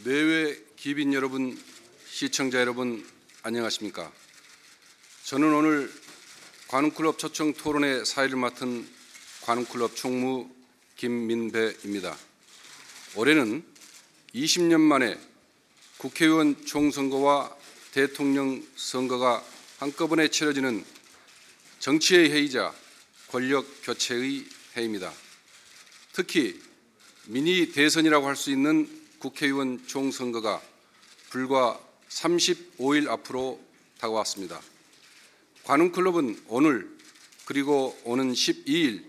내외 기빈 여러분, 시청자 여러분, 안녕하십니까? 저는 오늘 관훈클럽 초청 토론회 사회를 맡은 관훈클럽 총무 김민배입니다. 올해는 20년 만에 국회의원 총선거와 대통령 선거가 한꺼번에 치러지는 정치의 해이자 권력 교체의 해입니다. 특히 미니 대선이라고 할 수 있는 국회의원 총선거가 불과 35일 앞으로 다가왔습니다. 관훈클럽은 오늘 그리고 오는 12일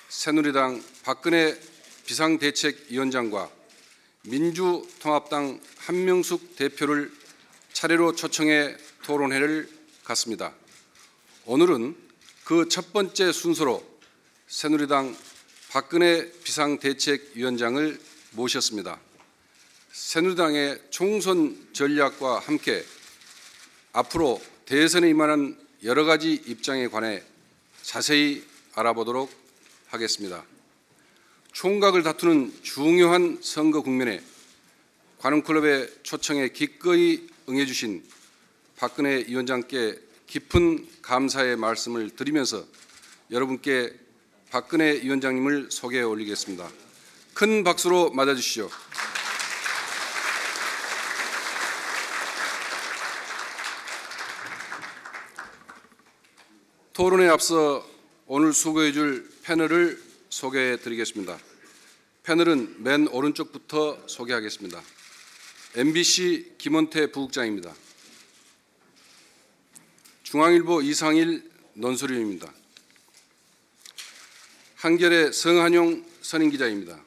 새누리당 박근혜 비상대책위원장과 민주통합당 한명숙 대표를 차례로 초청해 토론회를 갖습니다. 오늘은 그 첫 번째 순서로 새누리당 박근혜 비상대책위원장을 모셨습니다. 새누리당의 총선 전략과 함께 앞으로 대선에 임하는 여러 가지 입장에 관해 자세히 알아보도록 하겠습니다. 총각을 다투는 중요한 선거 국면에 관훈클럽의 초청에 기꺼이 응해주신 박근혜 위원장께 깊은 감사의 말씀을 드리면서 여러분께 박근혜 위원장님을 소개해 올리겠습니다. 큰 박수로 맞아주시죠. 토론에 앞서 오늘 수고해 줄 패널을 소개해 드리겠습니다. 패널은 맨 오른쪽부터 소개하겠습니다. MBC 김원태 부국장입니다. 중앙일보 이상일 논설위원입니다. 한겨레 성한용 선임기자입니다.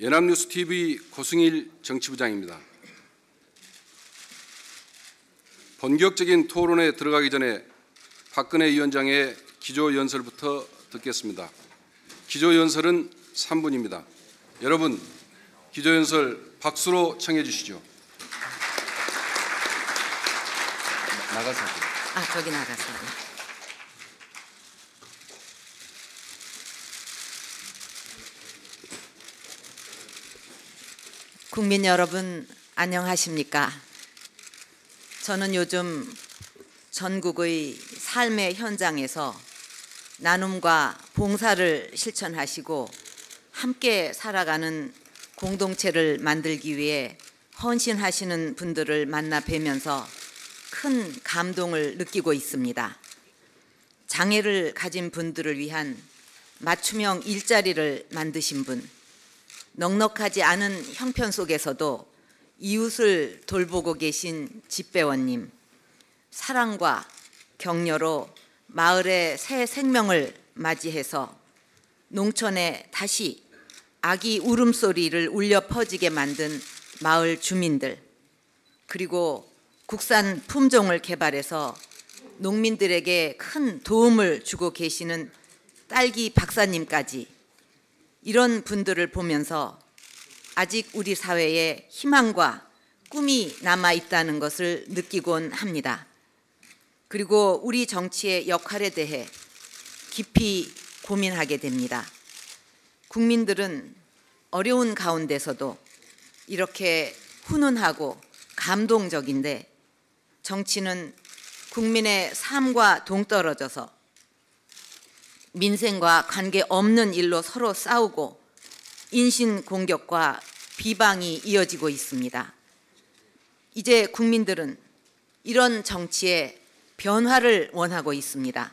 연합뉴스TV 고승일 정치부장입니다. 본격적인 토론에 들어가기 전에 박근혜 위원장의 기조연설부터 듣겠습니다. 기조연설은 3분입니다. 여러분, 기조연설 박수로 청해 주시죠. 나가서. 저기 나가서. 국민 여러분, 안녕하십니까? 저는 요즘 전국의 삶의 현장에서 나눔과 봉사를 실천하시고 함께 살아가는 공동체를 만들기 위해 헌신하시는 분들을 만나 뵈면서 큰 감동을 느끼고 있습니다. 장애를 가진 분들을 위한 맞춤형 일자리를 만드신 분, 넉넉하지 않은 형편 속에서도 이웃을 돌보고 계신 집배원님, 사랑과 격려로 마을의 새 생명을 맞이해서 농촌에 다시 아기 울음소리를 울려 퍼지게 만든 마을 주민들, 그리고 국산 품종을 개발해서 농민들에게 큰 도움을 주고 계시는 딸기 박사님까지, 이런 분들을 보면서 아직 우리 사회에 희망과 꿈이 남아 있다는 것을 느끼곤 합니다. 그리고 우리 정치의 역할에 대해 깊이 고민하게 됩니다. 국민들은 어려운 가운데서도 이렇게 훈훈하고 감동적인데, 정치는 국민의 삶과 동떨어져서 민생과 관계없는 일로 서로 싸우고 인신공격과 비방이 이어지고 있습니다. 이제 국민들은 이런 정치에 변화를 원하고 있습니다.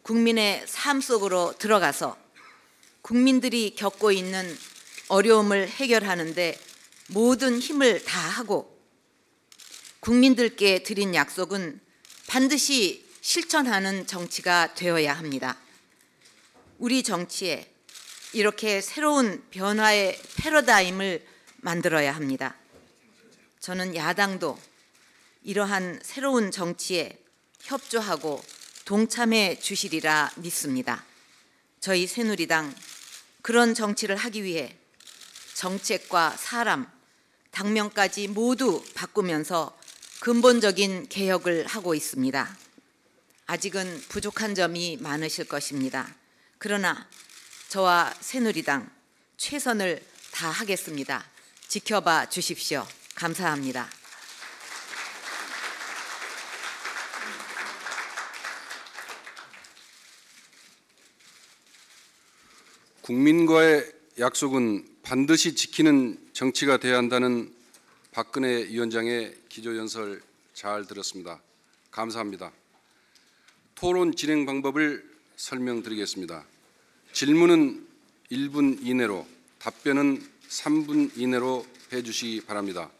국민의 삶 속으로 들어가서 국민들이 겪고 있는 어려움을 해결하는 데 모든 힘을 다하고, 국민들께 드린 약속은 반드시 실천하는 정치가 되어야 합니다. 우리 정치에 이렇게 새로운 변화의 패러다임을 만들어야 합니다. 저는 야당도 이러한 새로운 정치에 협조하고 동참해 주시리라 믿습니다. 저희 새누리당 그런 정치를 하기 위해 정책과 사람, 당면까지 모두 바꾸면서 근본적인 개혁을 하고 있습니다. 아직은 부족한 점이 많으실 것입니다. 그러나 저와 새누리당 최선을 다하겠습니다. 지켜봐 주십시오. 감사합니다. 국민과의 약속은 반드시 지키는 정치가 돼야 한다는 박근혜 위원장의 기조연설 잘 들었습니다. 감사합니다. 토론 진행 방법을 설명드리겠습니다. 질문은 1분 이내로, 답변은 3분 이내로 해주시기 바랍니다.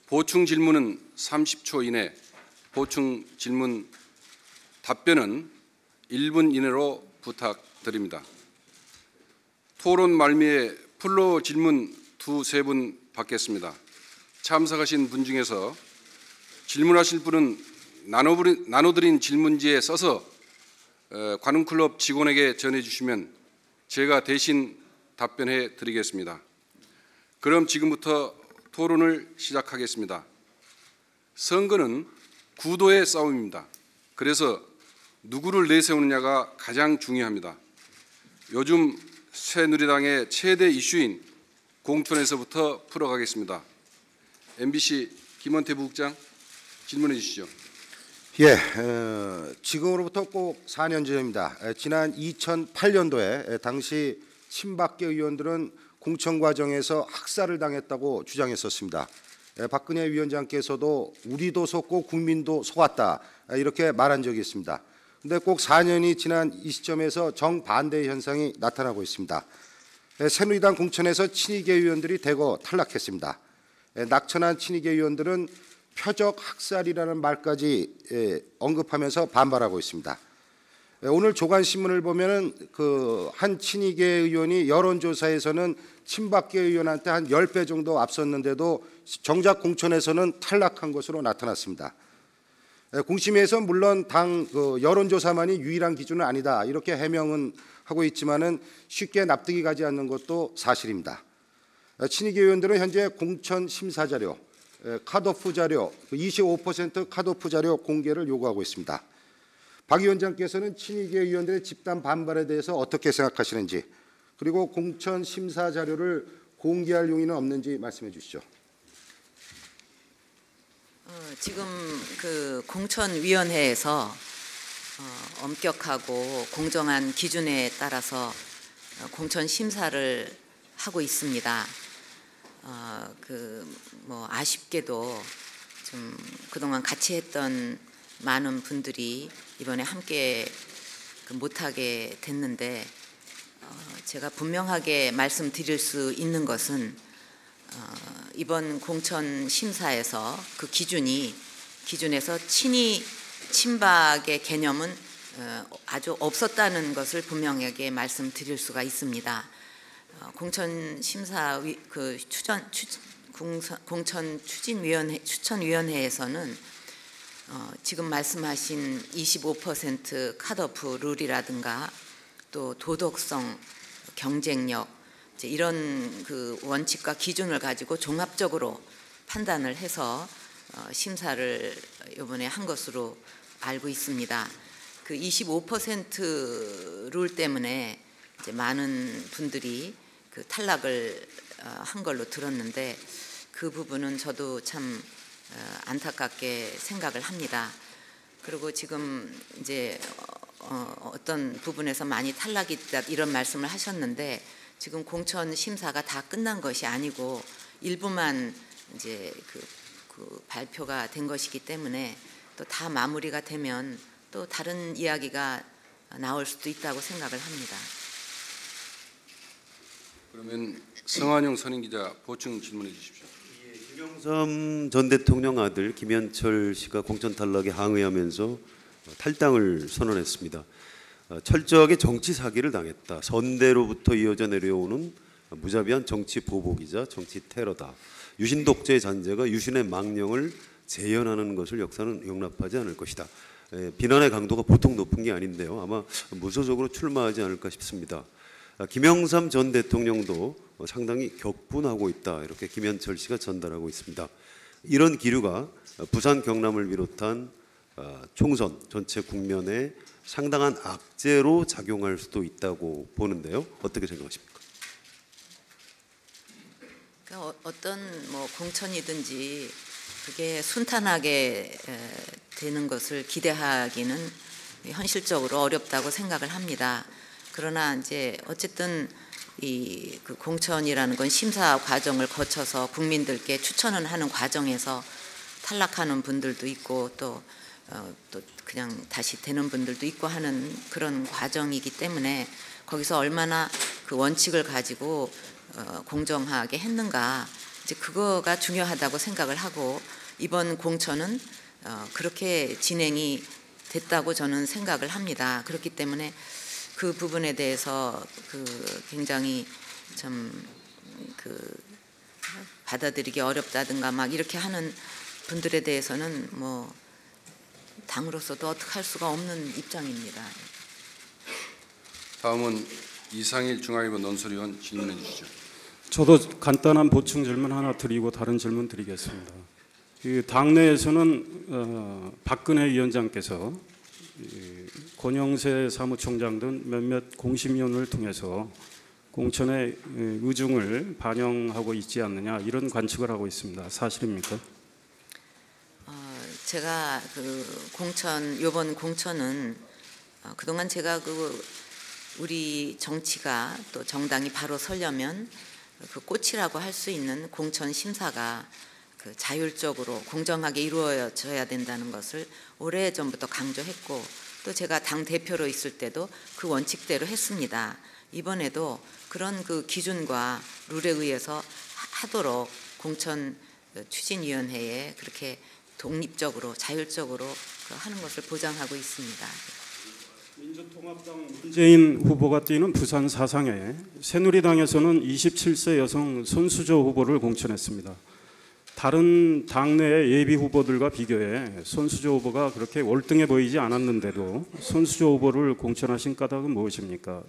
보충 질문은 30초 이내, 보충 질문 답변은 1분 이내로 부탁드립니다. 토론 말미에 플로어 질문 2-3분 받겠습니다. 참석하신 분 중에서 질문하실 분은 나눠드린 질문지에 써서 관훈클럽 직원에게 전해주시면 제가 대신 답변해 드리겠습니다. 그럼 지금부터 토론을 시작하겠습니다. 선거는 구도의 싸움입니다. 그래서 누구를 내세우느냐가 가장 중요합니다. 요즘 새누리당의 최대 이슈인 공천에서부터 풀어가겠습니다. MBC 김원태 부국장 질문해 주시죠. 예, 지금으로부터 꼭 4년 전입니다. 지난 2008년도에 당시 친박계 의원들은 공천 과정에서 학살을 당했다고 주장했었습니다. 박근혜 위원장께서도 우리도 속고 국민도 속았다 이렇게 말한 적이 있습니다. 그런데 꼭 4년이 지난 이 시점에서 정반대의 현상이 나타나고 있습니다. 새누리당 공천에서 친이계 의원들이 대거 탈락했습니다. 낙천한 친이계 의원들은 표적 학살이라는 말까지 언급하면서 반발하고 있습니다. 오늘 조간신문을 보면은 한 친이계 의원이 여론조사에서는 친박계 의원한테 한 10배 정도 앞섰는데도 정작 공천에서는 탈락한 것으로 나타났습니다. 공심위에서 물론 당 여론조사만이 유일한 기준은 아니다 이렇게 해명은 하고 있지만은 쉽게 납득이 가지 않는 것도 사실입니다. 친이계 의원들은 현재 공천 심사 자료, 컷오프 자료, 25% 컷오프 자료 공개를 요구하고 있습니다. 박 위원장께서는 친이계 의원들의 집단 반발에 대해서 어떻게 생각하시는지, 그리고 공천 심사 자료를 공개할 용의는 없는지 말씀해 주시죠. 지금 공천위원회에서 엄격하고 공정한 기준에 따라서 공천 심사를 하고 있습니다. 아쉽게도 좀 그동안 같이 했던 많은 분들이 이번에 함께 못하게 됐는데, 제가 분명하게 말씀드릴 수 있는 것은 이번 공천 심사에서 그 기준에서 친박의 개념은 아주 없었다는 것을 분명하게 말씀드릴 수가 있습니다. 공천 심사 공천 추천위원회에서는 지금 말씀하신 25% 컷오프 룰이라든가 또 도덕성, 경쟁력 이런 원칙과 기준을 가지고 종합적으로 판단을 해서 심사를 이번에 한 것으로 알고 있습니다. 그 25% 룰 때문에 이제 많은 분들이 탈락을 한 걸로 들었는데, 그 부분은 저도 참 안타깝게 생각을 합니다. 그리고 지금 이제 어떤 부분에서 많이 탈락이 있다 이런 말씀을 하셨는데, 지금 공천 심사가 다 끝난 것이 아니고 일부만 이제 발표가 된 것이기 때문에 또 다 마무리가 되면 또 다른 이야기가 나올 수도 있다고 생각을 합니다. 그러면 성한용 선임기자 보충 질문해 주십시오. 김영삼 전 대통령 아들 김현철 씨가 공천 탈락에 항의하면서 탈당을 선언했습니다. 철저하게 정치 사기를 당했다. 선대로부터 이어져 내려오는 무자비한 정치 보복이자 정치 테러다. 유신 독재의 잔재가 유신의 망령을 재현하는 것을 역사는 용납하지 않을 것이다. 비난의 강도가 보통 높은 게 아닌데요. 아마 무소속으로 출마하지 않을까 싶습니다. 김영삼 전 대통령도 상당히 격분하고 있다. 이렇게 김현철 씨가 전달하고 있습니다. 이런 기류가 부산 경남을 비롯한 총선 전체 국면에 상당한 악재로 작용할 수도 있다고 보는데요. 어떻게 생각하십니까? 그러니까 어떤 뭐 공천이든지 그게 순탄하게 되는 것을 기대하기는 현실적으로 어렵다고 생각을 합니다. 그러나 이제 어쨌든 이 그 공천이라는 건 심사 과정을 거쳐서 국민들께 추천을 하는 과정에서 탈락하는 분들도 있고 또 그냥 다시 되는 분들도 있고 하는 그런 과정이기 때문에 거기서 얼마나 그 원칙을 가지고 공정하게 했는가, 이제 그거가 중요하다고 생각을 하고, 이번 공천은 그렇게 진행이 됐다고 저는 생각을 합니다. 그렇기 때문에 그 부분에 대해서 굉장히 좀 받아들이기 어렵다든가 막 이렇게 하는 분들에 대해서는 뭐 당으로서도 어떻게 할 수가 없는 입장입니다. 다음은 이상일 중앙일보 논설위원 질문해 주시죠. 저도 간단한 보충 질문 하나 드리고 다른 질문 드리겠습니다. 그 당내에서는 박근혜 위원장께서 권영세 사무총장 등 몇몇 공심위원을 통해서 공천의 의중을 반영하고 있지 않느냐, 이런 관측을 하고 있습니다. 사실입니까? 제가 이번 공천은 그동안 제가 우리 정치가 또 정당이 바로 서려면 그 꽃이라고 할 수 있는 공천 심사가 자율적으로 공정하게 이루어져야 된다는 것을 오래전부터 강조했고, 또 제가 당 대표로 있을 때도 그 원칙대로 했습니다. 이번에도 그런 그 기준과 룰에 의해서 하도록 공천 추진위원회에 그렇게 독립적으로 자율적으로 하는 것을 보장하고 있습니다. 민주통합당 문재인 후보가 뛰는 부산 사상에 새누리당에서는 27세 여성 손수조 후보를 공천했습니다. 다른 당내의 예비 후보들과 비교해 손수조 후보가 그렇게 월등해 보이지 않았는데도 손수조 후보를 공천하신 까닭은 무엇입니까?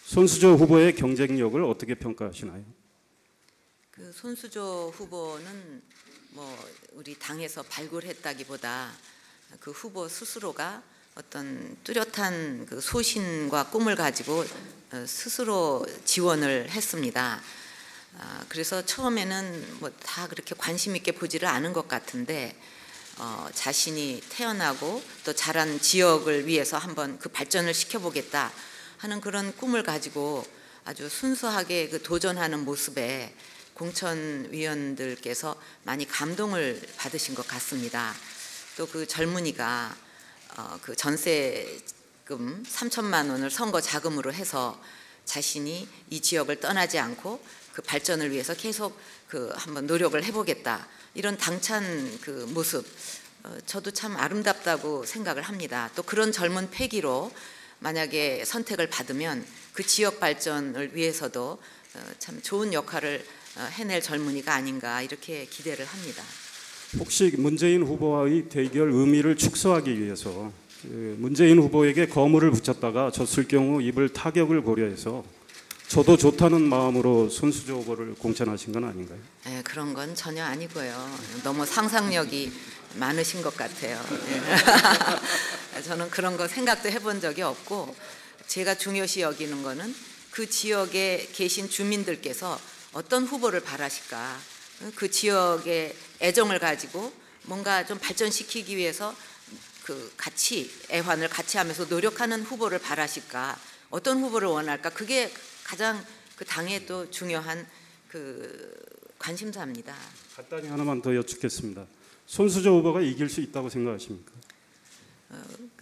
손수조 후보의 경쟁력을 어떻게 평가하시나요? 손수조 후보는 뭐 우리 당에서 발굴했다기보다 그 후보 스스로가 어떤 뚜렷한 그 소신과 꿈을 가지고 스스로 지원을 했습니다. 그래서 처음에는 뭐 다 그렇게 관심 있게 보지를 않은 것 같은데 자신이 태어나고 또 자란 지역을 위해서 한번 그 발전을 시켜보겠다 하는 그런 꿈을 가지고 아주 순수하게 도전하는 모습에 공천위원들께서 많이 감동을 받으신 것 같습니다. 또 그 젊은이가 그 전세금 3천만 원을 선거 자금으로 해서 자신이 이 지역을 떠나지 않고 그 발전을 위해서 계속 한번 노력을 해보겠다, 이런 당찬 그 모습, 저도 참 아름답다고 생각을 합니다. 또 그런 젊은 패기로 만약에 선택을 받으면 그 지역 발전을 위해서도 참 좋은 역할을 해낼 젊은이가 아닌가, 이렇게 기대를 합니다. 혹시 문재인 후보와의 대결 의미를 축소하기 위해서 문재인 후보에게 거물을 붙였다가 졌을 경우 입을 타격을 고려해서 저도 좋다는 마음으로 손수조 후보를 공천하신 건 아닌가요? 네, 그런 건 전혀 아니고요. 너무 상상력이 많으신 것 같아요. 저는 그런 거 생각도 해본 적이 없고, 제가 중요시 여기는 거는 그 지역에 계신 주민들께서 어떤 후보를 바라실까, 그 지역의 애정을 가지고 뭔가 좀 발전시키기 위해서 같이 애환을 같이 하면서 노력하는 후보를 바라실까, 어떤 후보를 원할까, 그게 가장 그 당의 또 중요한 관심사입니다. 간단히 하나만 더 여쭙겠습니다. 손수조 후보가 이길 수 있다고 생각하십니까?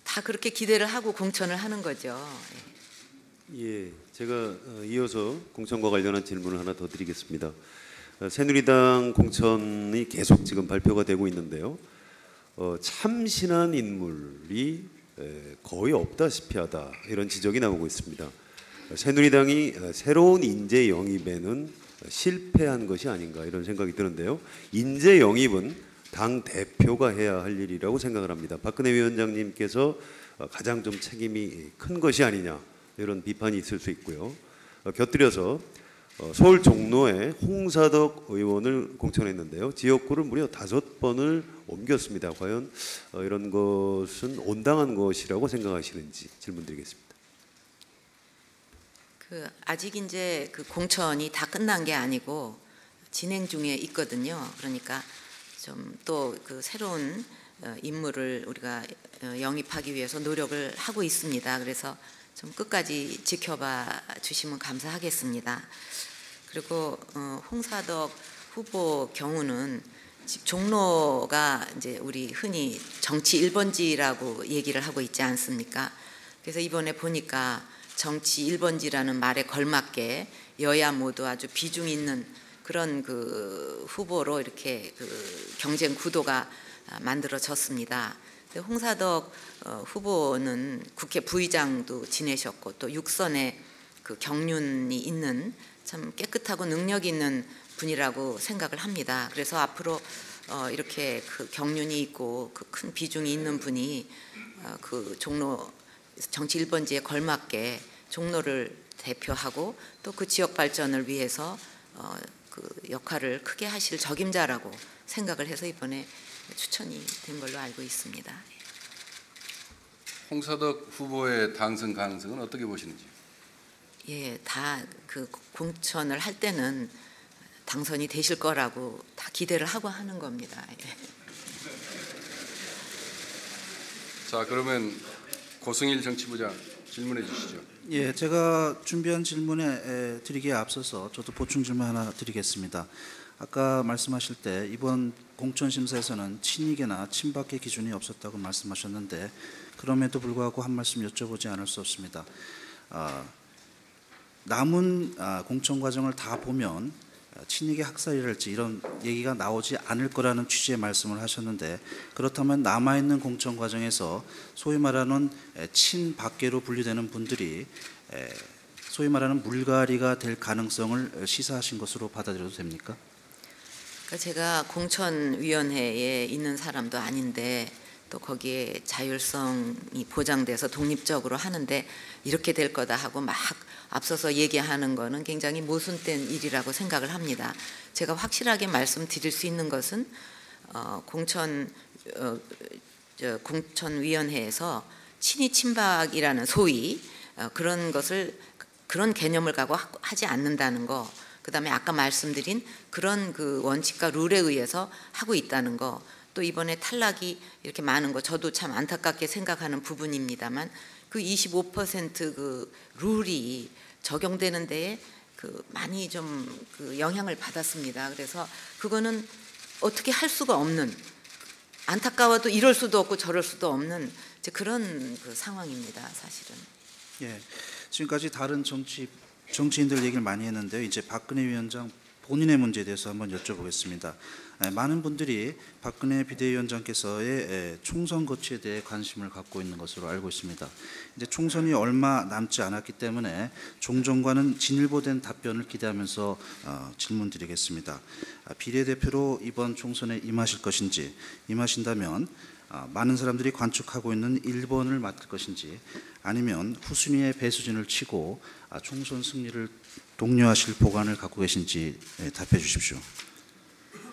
다 그렇게 기대를 하고 공천을 하는 거죠. 예, 제가 이어서 공천과 관련한 질문을 하나 더 드리겠습니다. 새누리당 공천이 계속 지금 발표가 되고 있는데요. 참신한 인물이 거의 없다시피 하다, 이런 지적이 나오고 있습니다. 새누리당이 새로운 인재 영입에는 실패한 것이 아닌가, 이런 생각이 드는데요. 인재 영입은 당 대표가 해야 할 일이라고 생각을 합니다. 박근혜 위원장님께서 가장 좀 책임이 큰 것이 아니냐, 이런 비판이 있을 수 있고요. 곁들여서 서울 종로에 홍사덕 의원을 공천했는데요. 지역구를 무려 5번을 옮겼습니다. 과연 이런 것은 온당한 것이라고 생각하시는지 질문드리겠습니다. 아직 이제 그 공천이 다 끝난 게 아니고 진행 중에 있거든요. 그러니까 좀 또 그 새로운 인물을 우리가 영입하기 위해서 노력을 하고 있습니다. 그래서 좀 끝까지 지켜봐 주시면 감사하겠습니다. 그리고 홍사덕 후보 경우는 종로가 이제 우리 흔히 정치 1번지라고 얘기를 하고 있지 않습니까? 그래서 이번에 보니까 정치 1번지라는 말에 걸맞게 여야 모두 아주 비중 있는 그런 그 후보로 이렇게 그 경쟁 구도가 만들어졌습니다. 홍사덕 후보는 국회 부의장도 지내셨고 또 육선에 그 경륜이 있는 참 깨끗하고 능력 있는 분이라고 생각을 합니다. 그래서 앞으로 이렇게 그 경륜이 있고 그 큰 비중이 있는 분이 그 종로 정치 1번지에 걸맞게 종로를 대표하고 또 그 지역 발전을 위해서 그 역할을 크게 하실 적임자라고 생각을 해서 이번에 추천이 된 걸로 알고 있습니다. 홍사덕 후보의 당선 가능성은 어떻게 보시는지? 예, 다 그 공천을 할 때는 당선이 되실 거라고 다 기대를 하고 하는 겁니다. 예. 자, 그러면 고승일 정치부장 질문해 주시죠. 예, 제가 준비한 질문에 드리기에 앞서서 저도 보충 질문 하나 드리겠습니다. 아까 말씀하실 때 이번 공천 심사에서는 친이계나 친박계 기준이 없었다고 말씀하셨는데 그럼에도 불구하고 한 말씀 여쭤보지 않을 수 없습니다. 남은 공천 과정을 다 보면 친이계 학살이랄지 이런 얘기가 나오지 않을 거라는 취지의 말씀을 하셨는데 그렇다면 남아있는 공천 과정에서 소위 말하는 친박계로 분류되는 분들이 소위 말하는 물갈이가 될 가능성을 시사하신 것으로 받아들여도 됩니까? 그러니까 제가 공천위원회에 있는 사람도 아닌데 또 거기에 자율성이 보장돼서 독립적으로 하는데 이렇게 될 거다 하고 막 앞서서 얘기하는 거는 굉장히 모순된 일이라고 생각을 합니다. 제가 확실하게 말씀드릴 수 있는 것은 공천위원회에서 친이 친박이라는 소위 그런 것을 그런 개념을 갖고 하지 않는다는 거, 그다음에 아까 말씀드린 그런 그 원칙과 룰에 의해서 하고 있다는 거, 또 이번에 탈락이 이렇게 많은 거 저도 참 안타깝게 생각하는 부분입니다만 그 25% 그 룰이 적용되는 데에 그 많이 좀 그 영향을 받았습니다. 그래서 그거는 어떻게 할 수가 없는, 안타까워도 이럴 수도 없고 저럴 수도 없는 이제 그런 그 상황입니다, 사실은. 예, 지금까지 다른 정치인들 얘기를 많이 했는데요. 이제 박근혜 위원장 본인의 문제에 대해서 한번 여쭤보겠습니다. 많은 분들이 박근혜 비대위원장께서의 총선 거취에 대해 관심을 갖고 있는 것으로 알고 있습니다. 이제 총선이 얼마 남지 않았기 때문에 종전과는 진일보된 답변을 기대하면서 질문드리겠습니다. 비례대표로 이번 총선에 임하실 것인지, 임하신다면 많은 사람들이 관측하고 있는 1번을 맡을 것인지, 아니면 후순위의 배수진을 치고 총선 승리를 독려하실 보관을 갖고 계신지 답해 주십시오.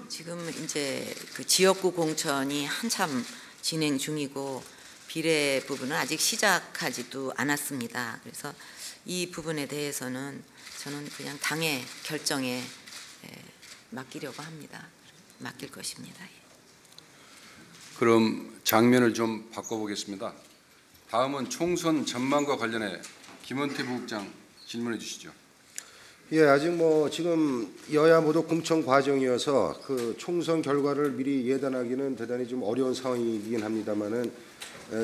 지금 이제 그 지역구 공천이 한참 진행 중이고 비례 부분은 아직 시작하지도 않았습니다. 그래서 이 부분에 대해서는 저는 그냥 당의 결정에 맡기려고 합니다. 맡길 것입니다. 그럼 장면을 좀 바꿔보겠습니다. 다음은 총선 전망과 관련해 김원태 부국장 질문해 주시죠. 예, 아직 뭐 지금 여야 모두 공천 과정이어서 그 총선 결과를 미리 예단하기는 대단히 좀 어려운 상황이긴 합니다만은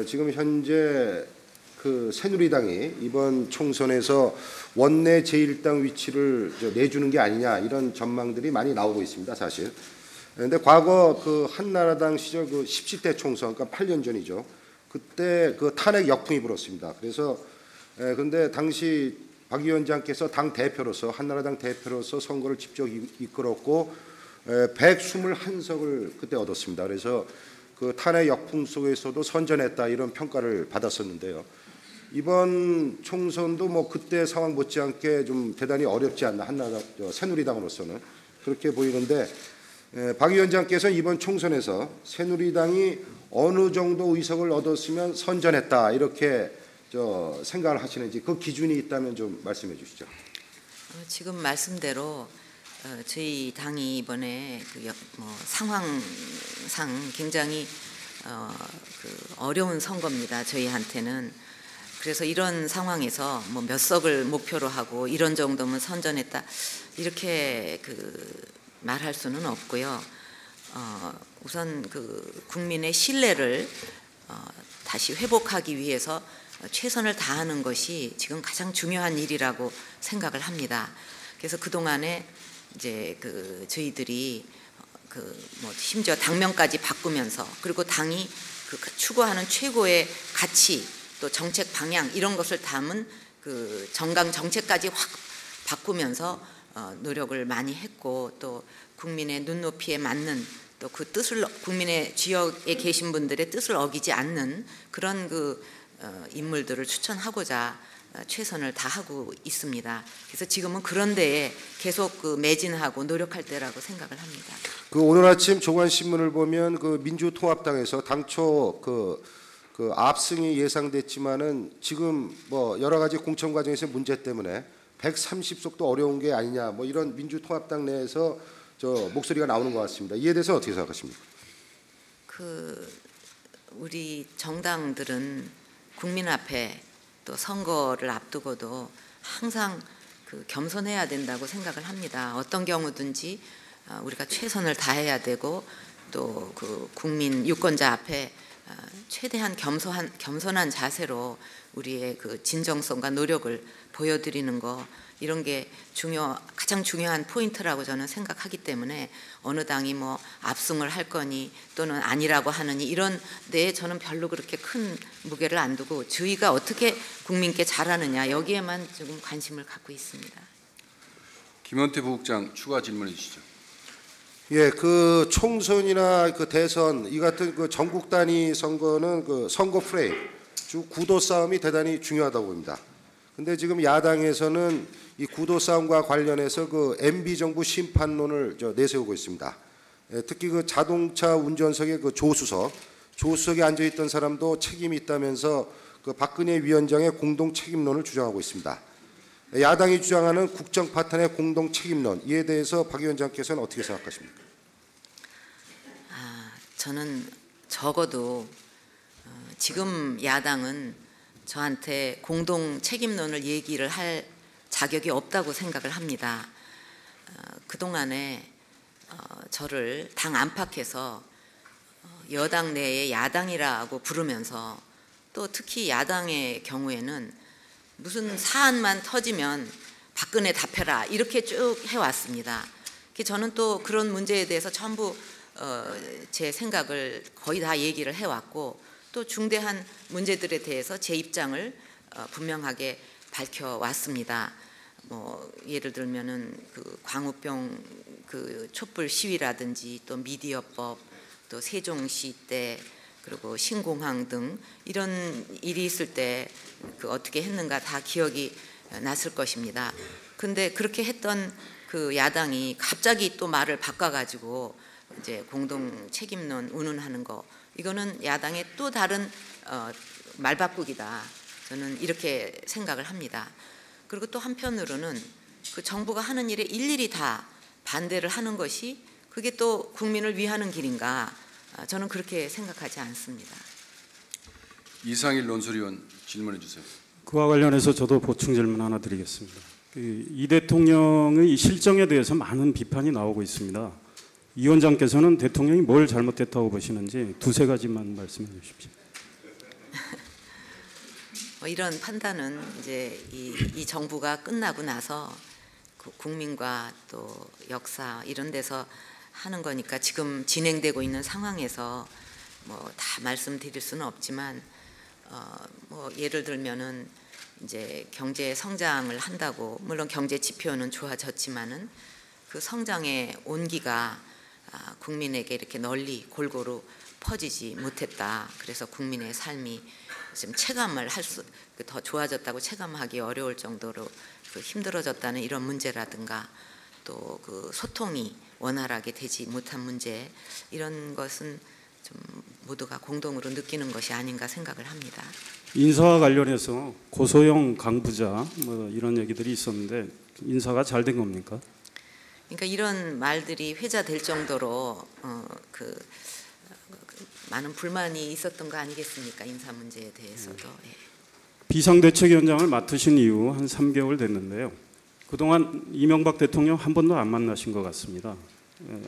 지금 현재 그 새누리당이 이번 총선에서 원내 제1당 위치를 내주는 게 아니냐 이런 전망들이 많이 나오고 있습니다, 사실. 그런데 과거 그 한나라당 시절 그 17대 총선, 그러니까 8년 전이죠. 그때 그 탄핵 역풍이 불었습니다. 그래서 그런데 당시 박 위원장께서 당 대표로서 한나라당 대표로서 선거를 직접 이끌었고 121석을 그때 얻었습니다. 그래서 그 탄핵 역풍 속에서도 선전했다 이런 평가를 받았었는데요. 이번 총선도 뭐 그때 상황 못지않게 좀 대단히 어렵지 않나 한나라 새누리당으로서는 그렇게 보이는데 박 위원장께서 이번 총선에서 새누리당이 어느 정도 의석을 얻었으면 선전했다 이렇게 생각을 하시는지 그 기준이 있다면 좀 말씀해 주시죠. 지금 말씀대로 저희 당이 이번에 상황상 굉장히 어려운 선거입니다. 저희한테는. 그래서 이런 상황에서 뭐 몇 석을 목표로 하고 이런 정도면 선전했다 이렇게 말할 수는 없고요. 우선 국민의 신뢰를 다시 회복하기 위해서 최선을 다하는 것이 지금 가장 중요한 일이라고 생각을 합니다. 그래서 그 동안에 이제 저희들이 심지어 당명까지 바꾸면서 그리고 당이 추구하는 최고의 가치 또 정책 방향 이런 것을 담은 정강 정책까지 확 바꾸면서 노력을 많이 했고 또 국민의 눈높이에 맞는 또 그 뜻을 국민의 지역에 계신 분들의 뜻을 어기지 않는 그런 인물들을 추천하고자 최선을 다하고 있습니다. 그래서 지금은 그런 데에 계속 매진하고 노력할 때라고 생각을 합니다. 오늘 아침 조간신문을 보면 민주통합당에서 당초 압승이 예상됐지만은 지금 뭐 여러 가지 공천 과정에서 문제 때문에 130석도 어려운 게 아니냐 뭐 이런 민주통합당 내에서 목소리가 나오는 것 같습니다. 이에 대해서 어떻게 생각하십니까? 우리 정당들은 국민 앞에 또 선거를 앞두고도 항상 겸손해야 된다고 생각을 합니다. 어떤 경우든지 우리가 최선을 다해야 되고 또 국민 유권자 앞에 최대한 겸손한 자세로 우리의 진정성과 노력을 보여드리는 거 이런 게 가장 중요한 포인트라고 저는 생각하기 때문에 어느 당이 뭐 압승을 할 거니 또는 아니라고 하느니 이런 데에 저는 별로 그렇게 큰 무게를 안 두고 저희가 어떻게 국민께 잘하느냐 여기에만 조금 관심을 갖고 있습니다. 김원태 부국장 추가 질문해 주시죠. 예, 총선이나 대선 이 같은 전국 단위 선거는 선거 프레임, 구도 싸움이 대단히 중요하다고 봅니다. 근데 지금 야당에서는 이 구도 싸움과 관련해서 MB 정부 심판론을 내세우고 있습니다. 특히 자동차 운전석의 조수석에 앉아 있던 사람도 책임이 있다면서 박근혜 위원장의 공동 책임론을 주장하고 있습니다. 야당이 주장하는 국정 파탄의 공동 책임론 이에 대해서 박 위원장께서는 어떻게 생각하십니까? 저는 적어도 지금 야당은 저한테 공동 책임론을 얘기를 할 자격이 없다고 생각을 합니다. 그동안에 저를 당 안팎에서 여당 내에 야당이라고 부르면서 또 특히 야당의 경우에는 무슨 사안만 터지면 박근혜 답해라 이렇게 쭉 해왔습니다. 저는 또 그런 문제에 대해서 전부 제 생각을 거의 다 얘기를 해왔고 또 중대한 문제들에 대해서 제 입장을 분명하게 밝혀왔습니다. 뭐 예를 들면은 광우병 촛불 시위라든지 또 미디어법 또 세종시 때 그리고 신공항 등 이런 일이 있을 때 어떻게 했는가 다 기억이 났을 것입니다. 근데 그렇게 했던 야당이 갑자기 또 말을 바꿔가지고 이제 공동 책임론 운운하는 거 이거는 야당의 또 다른 말바꾸기다. 저는 이렇게 생각을 합니다. 그리고 또 한편으로는 정부가 하는 일에 일일이 다 반대를 하는 것이 그게 또 국민을 위하는 길인가? 저는 그렇게 생각하지 않습니다. 이상일 논설위원 질문해 주세요. 그와 관련해서 저도 보충 질문 하나 드리겠습니다. 이 대통령의 실정에 대해서 많은 비판이 나오고 있습니다. 이 위원장께서는 대통령이 뭘 잘못했다고 보시는지 두세 가지만 말씀해 주십시오. 이런 판단은 이제 이 정부가 끝나고 나서 국민과 또 역사 이런 데서 하는 거니까 지금 진행되고 있는 상황에서 뭐 다 말씀드릴 수는 없지만 뭐 예를 들면은 이제 경제 성장을 한다고 물론 경제 지표는 좋아졌지만은 그 성장의 온기가 국민에게 이렇게 널리 골고루 퍼지지 못했다. 그래서 국민의 삶이 지금 체감을 더 좋아졌다고 체감하기 어려울 정도로 힘들어졌다는 이런 문제라든가 또 소통이 원활하게 되지 못한 문제 이런 것은 좀 모두가 공동으로 느끼는 것이 아닌가 생각을 합니다. 인사와 관련해서 고소영 강부자 뭐 이런 얘기들이 있었는데 인사가 잘 된 겁니까? 그러니까 이런 말들이 회자될 정도로 많은 불만이 있었던 거 아니겠습니까? 인사 문제에 대해서도. 예. 비상대책위원장을 맡으신 이후 한 3개월 됐는데요. 그동안 이명박 대통령 한 번도 안 만나신 것 같습니다.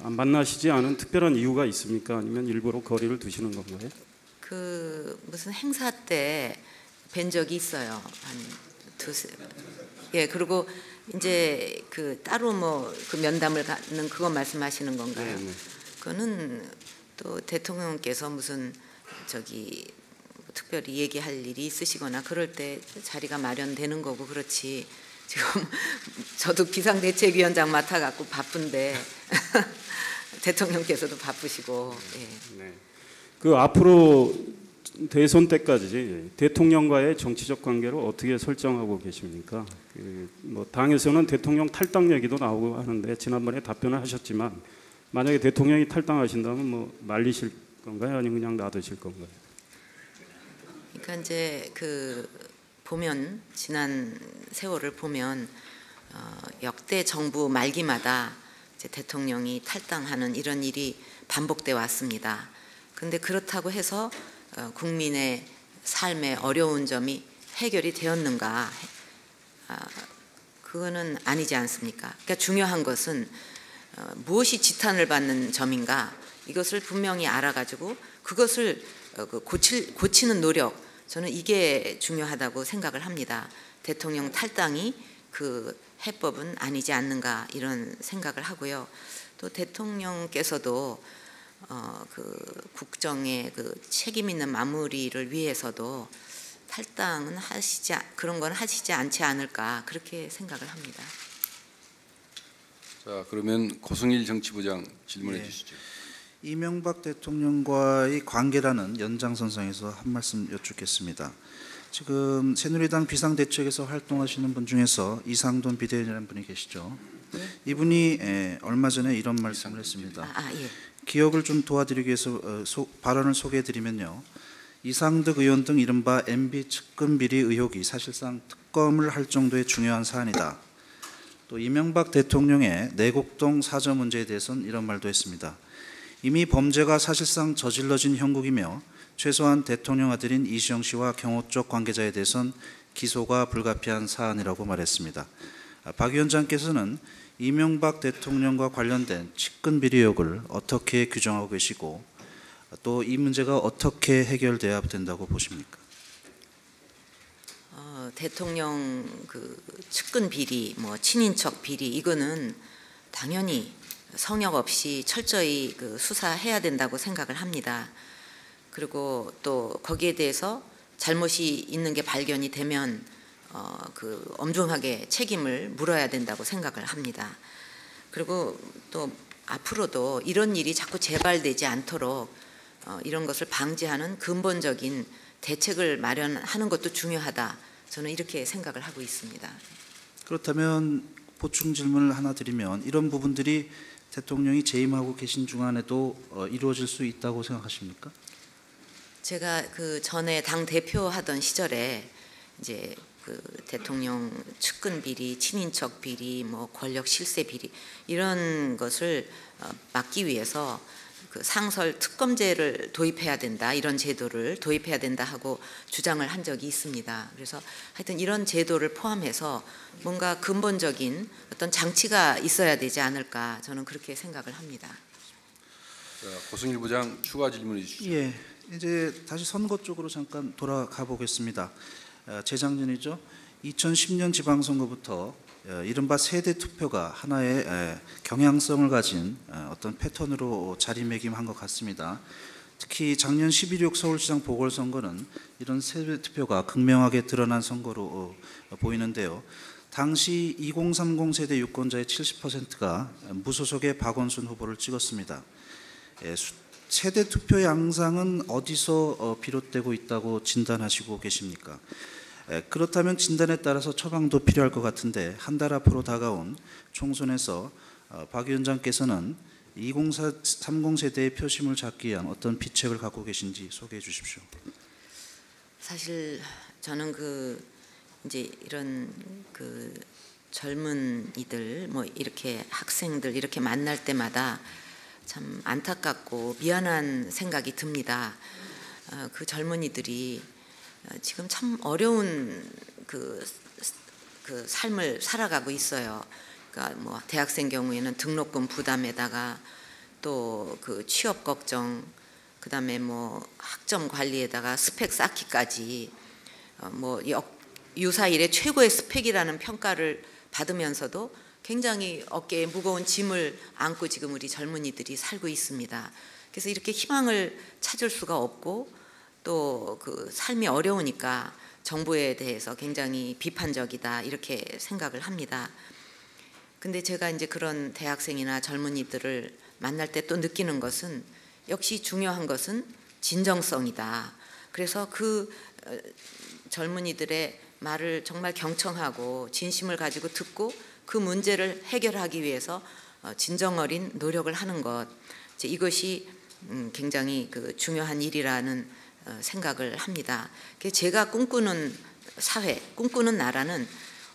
안 만나시지 않은 특별한 이유가 있습니까? 아니면 일부러 거리를 두시는 건가요? 무슨 행사 때 뵌 적이 있어요. 한 두세. 예, 그리고 이제 따로 뭐 면담을 갖는 그거 말씀하시는 건가요? 네. 그거는 또 대통령께서 무슨 특별히 얘기할 일이 있으시거나 그럴 때 자리가 마련되는 거고 그렇지. 지금 저도 비상대책위원장 맡아갖고 바쁜데 대통령께서도 바쁘시고. 예. 네. 앞으로 대선 때까지 대통령과의 정치적 관계를 어떻게 설정하고 계십니까? 뭐 당에서는 대통령 탈당 얘기도 나오고 하는데 지난번에 답변을 하셨지만 만약에 대통령이 탈당하신다면 뭐 말리실 건가요? 아니면 그냥 놔두실 건가요? 그러니까 이제 보면 지난 세월을 보면 역대 정부 말기마다 이제 대통령이 탈당하는 이런 일이 반복돼 왔습니다. 그런데 그렇다고 해서 국민의 삶의 어려운 점이 해결이 되었는가? 그거는 아니지 않습니까? 그러니까 중요한 것은 무엇이 지탄을 받는 점인가? 이것을 분명히 알아가지고 그것을 고치는 노력, 저는 이게 중요하다고 생각을 합니다. 대통령 탈당이 그 해법은 아니지 않는가 이런 생각을 하고요. 또 대통령께서도 국정의 책임 있는 마무리를 위해서도 탈당은 그런 건 하시지 않지 않을까 그렇게 생각을 합니다. 자, 그러면 고승일 정치부장 질문해 주시죠. 이명박 대통령과의 관계라는 연장선상에서 한 말씀 여쭙겠습니다. 지금 새누리당 비상대책에서 활동하시는 분 중에서 이상돈 비대위원이라는 분이 계시죠. 이분이 얼마 전에 이런 말씀을 했습니다. 예. 기억을 좀 도와드리기 위해서 발언을 소개해드리면요. 이상득 의원 등 이른바 MB 측근 비리 의혹이 사실상 특검을 할 정도의 중요한 사안이다. 또 이명박 대통령의 내곡동 사저 문제에 대해서는 이런 말도 했습니다. 이미 범죄가 사실상 저질러진 형국이며 최소한 대통령 아들인 이시영 씨와 경호 쪽 관계자에 대해선 기소가 불가피한 사안이라고 말했습니다. 박 위원장께서는 이명박 대통령과 관련된 측근 비리 의혹을 어떻게 규정하고 계시고 또 이 문제가 어떻게 해결돼야 된다고 보십니까? 대통령 측근 비리, 뭐 친인척 비리 이거는 당연히 성역 없이 철저히 수사해야 된다고 생각을 합니다. 그리고 또 거기에 대해서 잘못이 있는 게 발견이 되면 엄중하게 책임을 물어야 된다고 생각을 합니다. 그리고 또 앞으로도 이런 일이 자꾸 재발되지 않도록 이런 것을 방지하는 근본적인 대책을 마련하는 것도 중요하다. 저는 이렇게 생각을 하고 있습니다. 그렇다면 보충 질문을 하나 드리면 이런 부분들이 대통령이 재임하고 계신 중간에도 이루어질 수 있다고 생각하십니까? 제가 전에 당 대표 하던 시절에 이제 대통령 측근 비리, 친인척 비리, 뭐 권력 실세 비리 이런 것을 막기 위해서 상설 특검제를 도입해야 된다, 이런 제도를 도입해야 된다 하고 주장을 한 적이 있습니다. 그래서 하여튼 이런 제도를 포함해서 뭔가 근본적인 어떤 장치가 있어야 되지 않을까 저는 그렇게 생각을 합니다. 자, 고승일 부장 추가 질문해 주시죠. 예, 이제 다시 선거 쪽으로 잠깐 돌아가 보겠습니다. 재작년이죠. 2010년 지방선거부터 이른바 세대 투표가 하나의 경향성을 가진 어떤 패턴으로 자리매김한 것 같습니다. 특히 작년 11.6 서울시장 보궐선거는 이런 세대 투표가 극명하게 드러난 선거로 보이는데요. 당시 2030 세대 유권자의 70%가 무소속의 박원순 후보를 찍었습니다. 세대 투표 양상은 어디서 비롯되고 있다고 진단하시고 계십니까? 그렇다면 진단에 따라서 처방도 필요할 것 같은데 한 달 앞으로 다가온 총선에서 박 위원장께서는 2030 세대의 표심을 잡기 위한 어떤 비책을 갖고 계신지 소개해 주십시오. 사실 저는 이제 이런 젊은이들 뭐 이렇게 학생들 이렇게 만날 때마다 참 안타깝고 미안한 생각이 듭니다. 그 젊은이들이 지금 참 어려운 그 삶을 살아가고 있어요. 그러니까 뭐 대학생 경우에는 등록금 부담에다가 또 그 취업 걱정, 그다음에 뭐 학점 관리에다가 스펙 쌓기까지 뭐 유사일의 최고의 스펙이라는 평가를 받으면서도 굉장히 어깨에 무거운 짐을 안고 지금 우리 젊은이들이 살고 있습니다. 그래서 이렇게 희망을 찾을 수가 없고 또 그 삶이 어려우니까 정부에 대해서 굉장히 비판적이다 이렇게 생각을 합니다. 근데 제가 이제 그런 대학생이나 젊은이들을 만날 때 또 느끼는 것은 역시 중요한 것은 진정성이다. 그래서 그 젊은이들의 말을 정말 경청하고 진심을 가지고 듣고 그 문제를 해결하기 위해서 진정 어린 노력을 하는 것, 이것이 굉장히 그 중요한 일이라는 생각을 합니다. 제가 꿈꾸는 사회, 꿈꾸는 나라는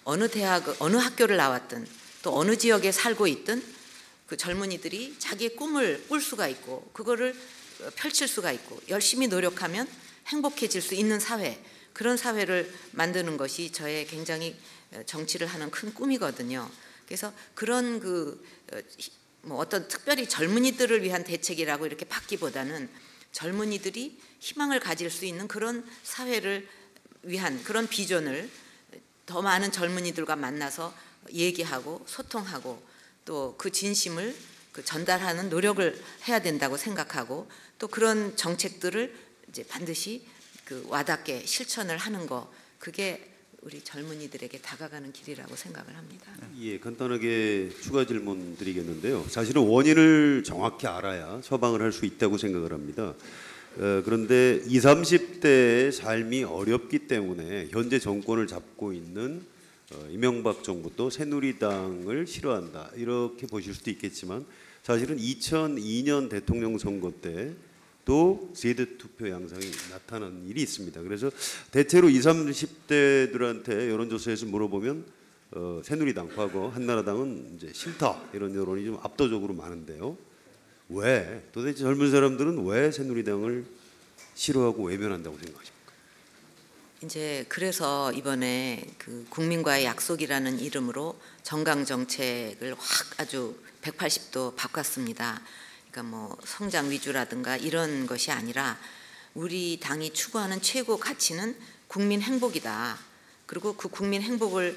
어느 대학, 어느 학교를 나왔든 또 어느 지역에 살고 있든 그 젊은이들이 자기의 꿈을 꿀 수가 있고 그거를 펼칠 수가 있고 열심히 노력하면 행복해질 수 있는 사회, 그런 사회를 만드는 것이 저의 굉장히 정치를 하는 큰 꿈이거든요. 그래서 그런 뭐 어떤 특별히 젊은이들을 위한 대책이라고 이렇게 받기보다는 젊은이들이 희망을 가질 수 있는 그런 사회를 위한 그런 비전을 더 많은 젊은이들과 만나서 얘기하고 소통하고 또 그 진심을 전달하는 노력을 해야 된다고 생각하고 또 그런 정책들을 이제 반드시 와닿게 실천을 하는 거, 그게 우리 젊은이들에게 다가가는 길이라고 생각을 합니다. 예, 간단하게 추가 질문 드리겠는데요. 사실은 원인을 정확히 알아야 처방을 할 수 있다고 생각을 합니다. 그런데 20, 30대의 삶이 어렵기 때문에 현재 정권을 잡고 있는 이명박 정부도 새누리당을 싫어한다 이렇게 보실 수도 있겠지만 사실은 2002년 대통령 선거 때 또 세대 투표 양상이 나타난 일이 있습니다. 그래서 대체로 20, 30대들한테 여론조사에서 물어보면 새누리당, 과거 한나라당은 이제 싫다 이런 여론이 좀 압도적으로 많은데요. 왜 도대체 젊은 사람들은 왜 새누리당을 싫어하고 외면한다고 생각하십니까? 이제 그래서 이번에 그 국민과의 약속이라는 이름으로 정강 정책을 확 아주 180도 바꿨습니다. 그러니까 뭐 성장 위주라든가 이런 것이 아니라 우리 당이 추구하는 최고 가치는 국민 행복이다. 그리고 그 국민 행복을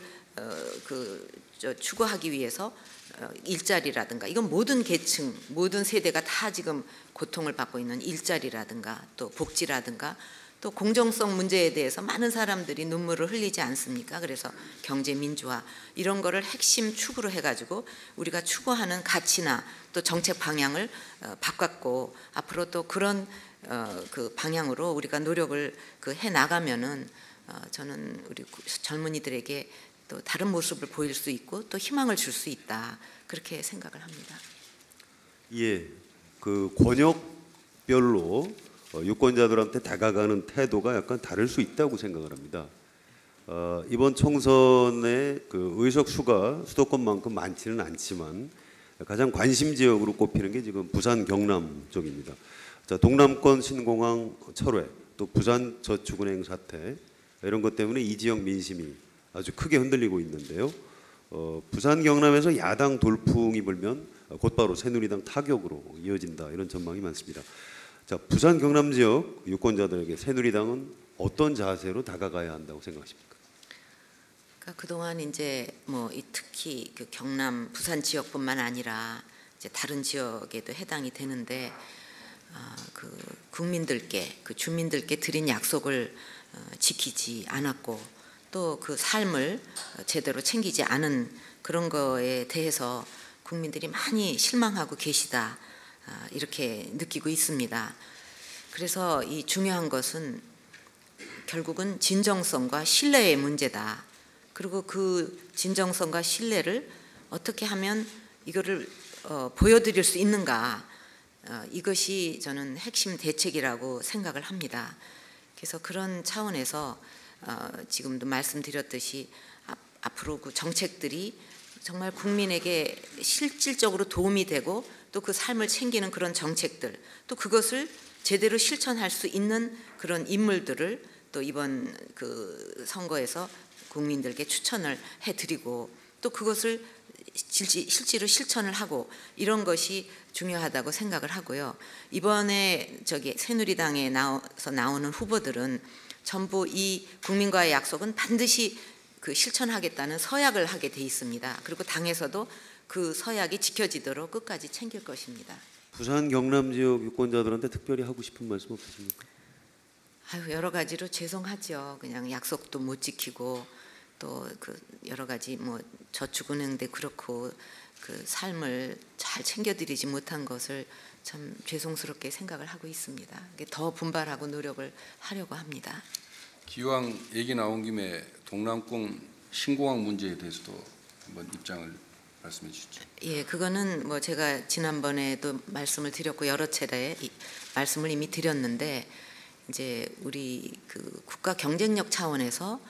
추구하기 위해서 일자리라든가, 이건 모든 계층, 모든 세대가 다 지금 고통을 받고 있는 일자리라든가 또 복지라든가 또 공정성 문제에 대해서 많은 사람들이 눈물을 흘리지 않습니까? 그래서 경제 민주화 이런 거를 핵심 축으로 해가지고 우리가 추구하는 가치나 또 정책 방향을 바꿨고 앞으로 또 그런 그 방향으로 우리가 노력을 해 나가면은 저는 우리 젊은이들에게 또 다른 모습을 보일 수 있고 또 희망을 줄 수 있다, 그렇게 생각을 합니다. 예, 그 권역별로 유권자들한테 다가가는 태도가 약간 다를 수 있다고 생각을 합니다. 이번 총선의 그 의석 수가 수도권만큼 많지는 않지만 가장 관심 지역으로 꼽히는 게 지금 부산 경남 쪽입니다. 자, 동남권 신공항 철회, 또 부산 저축은행 사태 이런 것 때문에 이 지역 민심이 아주 크게 흔들리고 있는데요. 부산 경남에서 야당 돌풍이 불면 곧바로 새누리당 타격으로 이어진다 이런 전망이 많습니다. 자, 부산 경남 지역 유권자들에게 새누리당은 어떤 자세로 다가가야 한다고 생각하십니까? 그러니까 그동안 이제 뭐 특히 그 경남 부산 지역뿐만 아니라 이제 다른 지역에도 해당이 되는데 그 국민들께, 그 주민들께 드린 약속을 지키지 않았고 또 그 삶을 제대로 챙기지 않은 그런 거에 대해서 국민들이 많이 실망하고 계시다, 이렇게 느끼고 있습니다. 그래서 이 중요한 것은 결국은 진정성과 신뢰의 문제다. 그리고 그 진정성과 신뢰를 어떻게 하면 이거를 보여드릴 수 있는가, 이것이 저는 핵심 대책이라고 생각을 합니다. 그래서 그런 차원에서 지금도 말씀드렸듯이 앞으로 그 정책들이 정말 국민에게 실질적으로 도움이 되고 또 그 삶을 챙기는 그런 정책들, 또 그것을 제대로 실천할 수 있는 그런 인물들을 또 이번 그 선거에서 국민들께 추천을 해드리고 또 그것을 실제로 실천을 하고 이런 것이 중요하다고 생각을 하고요. 이번에 새누리당에 나오는 후보들은 전부 이 국민과의 약속은 반드시 그 실천하겠다는 서약을 하게 돼 있습니다. 그리고 당에서도 그 서약이 지켜지도록 끝까지 챙길 것입니다. 부산 경남 지역 유권자들한테 특별히 하고 싶은 말씀 없으십니까? 아유, 여러 가지로 죄송하죠. 그냥 약속도 못 지키고 또 그 여러 가지 뭐 저축은행도 그렇고 그 삶을 잘 챙겨드리지 못한 것을 참 죄송스럽게 생각을 하고 있습니다. 더 분발하고 노력을 하려고 합니다. 기왕 얘기 나온 김에 동남권 신공항 문제에 대해서도 한번 입장을 말씀해 주시죠. 예, 그거는 뭐 제가 지난번에도 말씀을 드렸고 여러 차례 말씀을 이미 드렸는데 이제 우리 그 국가 경쟁력 차원에서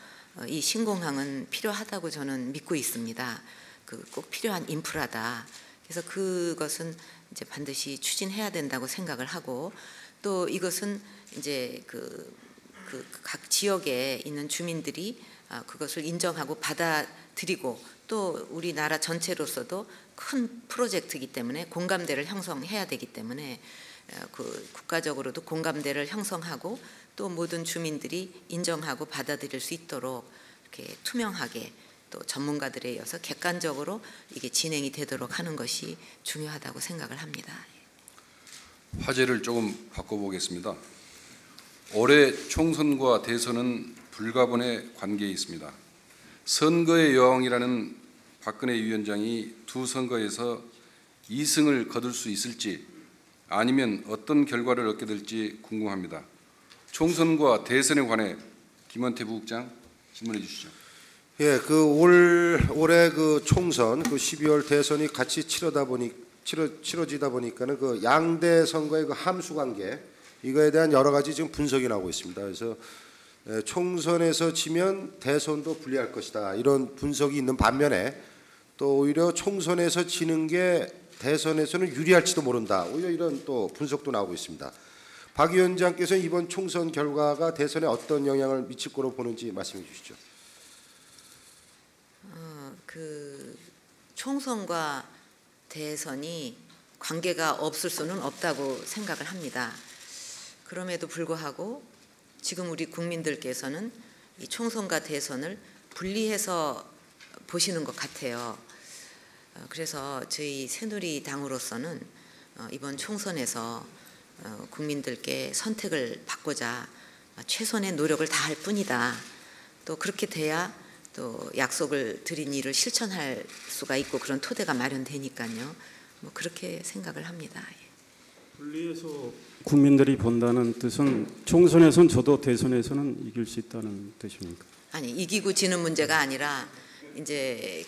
이 신공항은 필요하다고 저는 믿고 있습니다. 그 꼭 필요한 인프라다. 그래서 그것은 이제 반드시 추진해야 된다고 생각을 하고 또 이것은 이제 그 각 지역에 있는 주민들이 그것을 인정하고 받아들이고 또 우리나라 전체로서도 큰 프로젝트이기 때문에 공감대를 형성해야 되기 때문에 그 국가적으로도 공감대를 형성하고 또 모든 주민들이 인정하고 받아들일 수 있도록 이렇게 투명하게 또 전문가들에 의해서 객관적으로 이게 진행이 되도록 하는 것이 중요하다고 생각을 합니다. 화제를 조금 바꿔보겠습니다. 올해 총선과 대선은 불가분의 관계에 있습니다. 선거의 여왕이라는 박근혜 위원장이 두 선거에서 2승을 거둘 수 있을지 아니면 어떤 결과를 얻게 될지 궁금합니다. 총선과 대선에 관해 김원태 부국장 질문해 주시죠. 예, 올해 그 총선, 12월 대선이 같이 치러지다 보니까는 그 양대 선거의 그 함수 관계 이거에 대한 여러 가지 지금 분석이 나오고 있습니다. 그래서 총선에서 지면 대선도 불리할 것이다 이런 분석이 있는 반면에 또 오히려 총선에서 지는 게 대선에서는 유리할지도 모른다 오히려 이런 또 분석도 나오고 있습니다. 박 위원장께서 이번 총선 결과가 대선에 어떤 영향을 미칠 거로 보는지 말씀해 주시죠. 그 총선과 대선이 관계가 없을 수는 없다고 생각을 합니다. 그럼에도 불구하고 지금 우리 국민들께서는 이 총선과 대선을 분리해서 보시는 것 같아요. 그래서 저희 새누리당으로서는 이번 총선에서 국민들께 선택을 받고자 최선의 노력을 다할 뿐이다. 또 그렇게 돼야 또 약속을 드린 일을 실천할 수가 있고 그런 토대가 마련되니까요. 뭐 그렇게 생각을 합니다. 분리해서 국민들이 본다는 뜻은 총선에서는 저도 대선에서는 이길 수 있다는 뜻입니까? 아니 이기고 지는 문제가 아니라 이제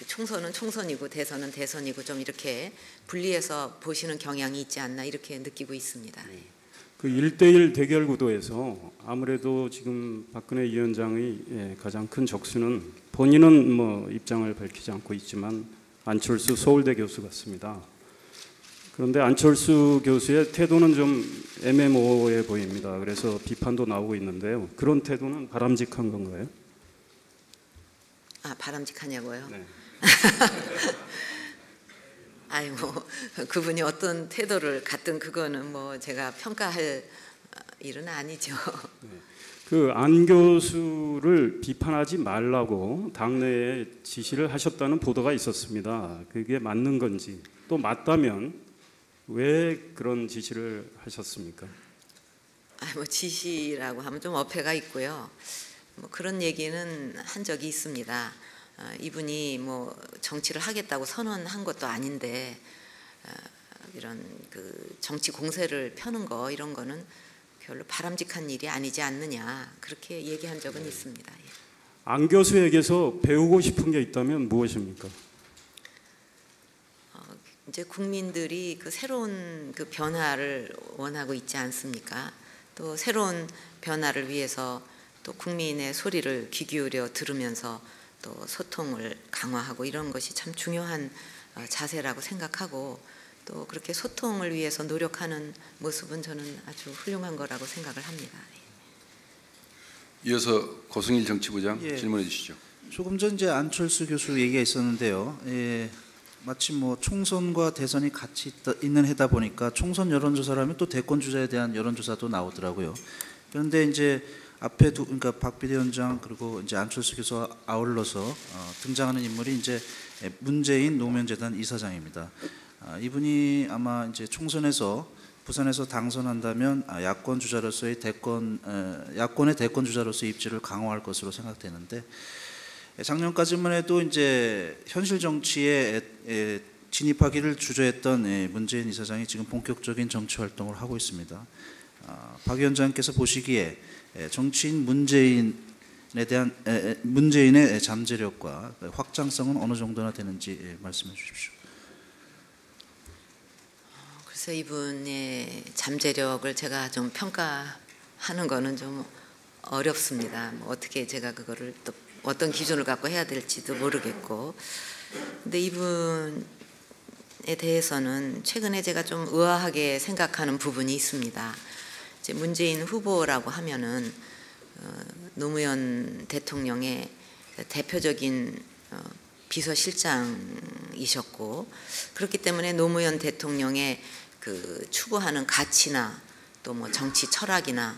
총선은 총선이고 대선은 대선이고 좀 이렇게 분리해서 보시는 경향이 있지 않나 이렇게 느끼고 있습니다. 그 1대1 대결 구도에서 아무래도 지금 박근혜 위원장의 가장 큰 적수는 본인은 뭐 입장을 밝히지 않고 있지만 안철수 서울대 교수 같습니다. 그런데 안철수 교수의 태도는 좀 애매모호해 보입니다. 그래서 비판도 나오고 있는데요. 그런 태도는 바람직한 건가요? 아, 바람직하냐고요? 네. 아이 뭐 그분이 어떤 태도를 갖든 그거는 뭐 제가 평가할 일은 아니죠. 그 안 교수를 비판하지 말라고 당내에 지시를 하셨다는 보도가 있었습니다. 그게 맞는 건지 또 맞다면 왜 그런 지시를 하셨습니까? 아, 뭐 지시라고 하면 좀 어폐가 있고요. 뭐 그런 얘기는 한 적이 있습니다. 이분이 뭐 정치를 하겠다고 선언한 것도 아닌데 이런 그 정치 공세를 펴는 거 이런 거는 별로 바람직한 일이 아니지 않느냐 그렇게 얘기한 적은 있습니다. 예. 안 교수에게서 배우고 싶은 게 있다면 무엇입니까? 이제 국민들이 그 새로운 그 변화를 원하고 있지 않습니까? 또 새로운 변화를 위해서 또 국민의 소리를 귀 기울여 들으면서 또 소통을 강화하고 이런 것이 참 중요한 자세라고 생각하고 또 그렇게 소통을 위해서 노력하는 모습은 저는 아주 훌륭한 거라고 생각을 합니다. 이어서 고승일 정치부장 예. 질문해 주시죠. 조금 전 이제 안철수 교수 얘기가 있었는데요. 마침 뭐 총선과 대선이 같이 있는 해다 보니까 총선 여론조사를 하면 또 대권 주자에 대한 여론조사도 나오더라고요. 그런데 이제 앞에 그러니까 박 비대위원장 그리고 이제 안철수 교수와 아울러서 등장하는 인물이 이제 문재인 노무현재단 이사장입니다. 이분이 아마 이제 총선에서 부산에서 당선한다면 야권 주자로서의 야권의 대권 주자로서의 입지를 강화할 것으로 생각되는데 작년까지만 해도 이제 현실 정치에 진입하기를 주저했던 문재인 이사장이 지금 본격적인 정치 활동을 하고 있습니다. 박 위원장께서 보시기에 정치인 문재인의 잠재력과 확장성은 어느 정도나 되는지 말씀해 주십시오. 그래서 이분의 잠재력을 제가 좀 평가하는 거는 좀 어렵습니다. 뭐 어떻게 제가 그거를 또 어떤 기준을 갖고 해야 될지도 모르겠고, 근데 이분에 대해서는 최근에 제가 좀 의아하게 생각하는 부분이 있습니다. 이제 문재인 후보라고 하면은 노무현 대통령의 대표적인 비서실장이셨고, 그렇기 때문에 노무현 대통령의 그 추구하는 가치나 또 뭐 정치 철학이나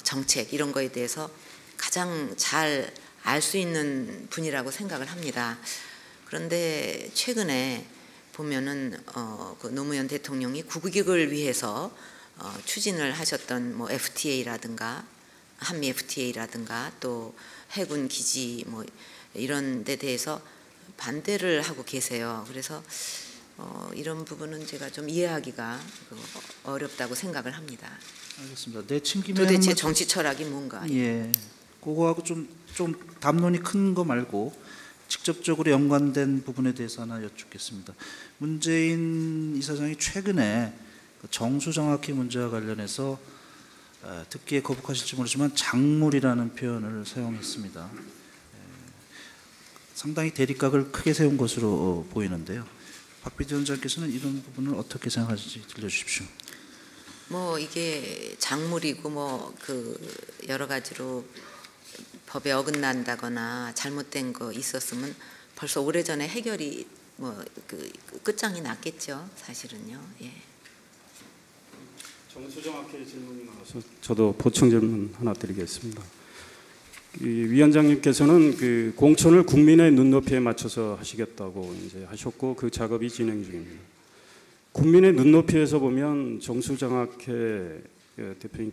정책 이런 거에 대해서 가장 잘 알 수 있는 분이라고 생각을 합니다. 그런데 최근에 보면은 그 노무현 대통령이 국익을 위해서 추진을 하셨던 뭐 FTA라든가 한미 FTA라든가 또 해군 기지 뭐 이런 데 대해서 반대를 하고 계세요. 그래서 이런 부분은 제가 좀 이해하기가 어렵다고 생각을 합니다. 알겠습니다. 내친 김에 도대체 정치 철학이 뭔가? 예, 그거하고 좀 담론이 큰 거 말고 직접적으로 연관된 부분에 대해서 하나 여쭙겠습니다. 문재인 이사장이 최근에 정수정확히 문제와 관련해서 듣기에 거북하실지 모르지만 작물이라는 표현을 사용했습니다. 상당히 대립각을 크게 세운 것으로 보이는데요. 박 비대위원장께서는 이런 부분을 어떻게 생각하실지 들려주십시오. 뭐 이게 작물이고 뭐 그 여러 가지로 법에 어긋난다거나 잘못된 거 있었으면 벌써 오래전에 해결이 뭐 그 끝장이 났겠죠, 사실은요. 예. 정수정확히 질문이 나와서 저도 보충 질문 하나 드리겠습니다. 위원장님께서는 그 공천을 국민의 눈높이에 맞춰서 하시겠다고 이제 하셨고 그 작업이 진행 중입니다. 국민의 눈높이에서 보면 정수정확해 대표님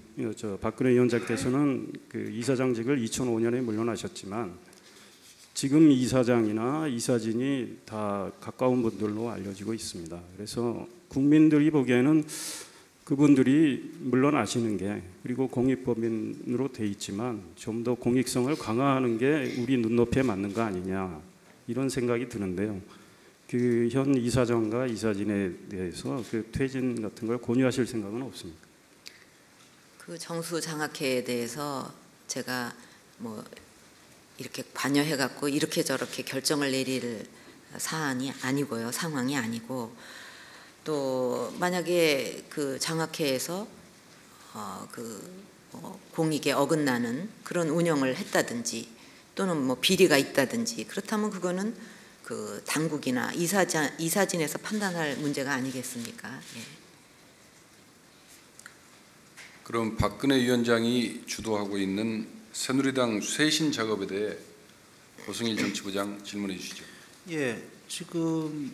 박근혜 위원장께서는 그 이사장직을 2005년에 물러나셨지만 지금 이사장이나 이사진이 다 가까운 분들로 알려지고 있습니다. 그래서 국민들이 보기에는 그분들이 물러나시는 게 그리고 공익법인으로 돼 있지만 좀 더 공익성을 강화하는 게 우리 눈높이에 맞는 거 아니냐 이런 생각이 드는데요. 그 현 이사장과 이사진에 대해서 그 퇴진 같은 걸 권유하실 생각은 없습니까? 그 정수장학회에 대해서 제가 뭐 이렇게 관여해갖고 이렇게 저렇게 결정을 내릴 사안이 아니고요, 상황이 아니고 또 만약에 그 장학회에서 공익에 어긋나는 그런 운영을 했다든지 또는 뭐 비리가 있다든지 그렇다면 그거는 그 당국이나 이사진에서 판단할 문제가 아니겠습니까? 예. 그럼 박근혜 위원장이 주도하고 있는 새누리당 쇄신 작업에 대해 고승일 정치부장 질문해 주시죠. 예, 지금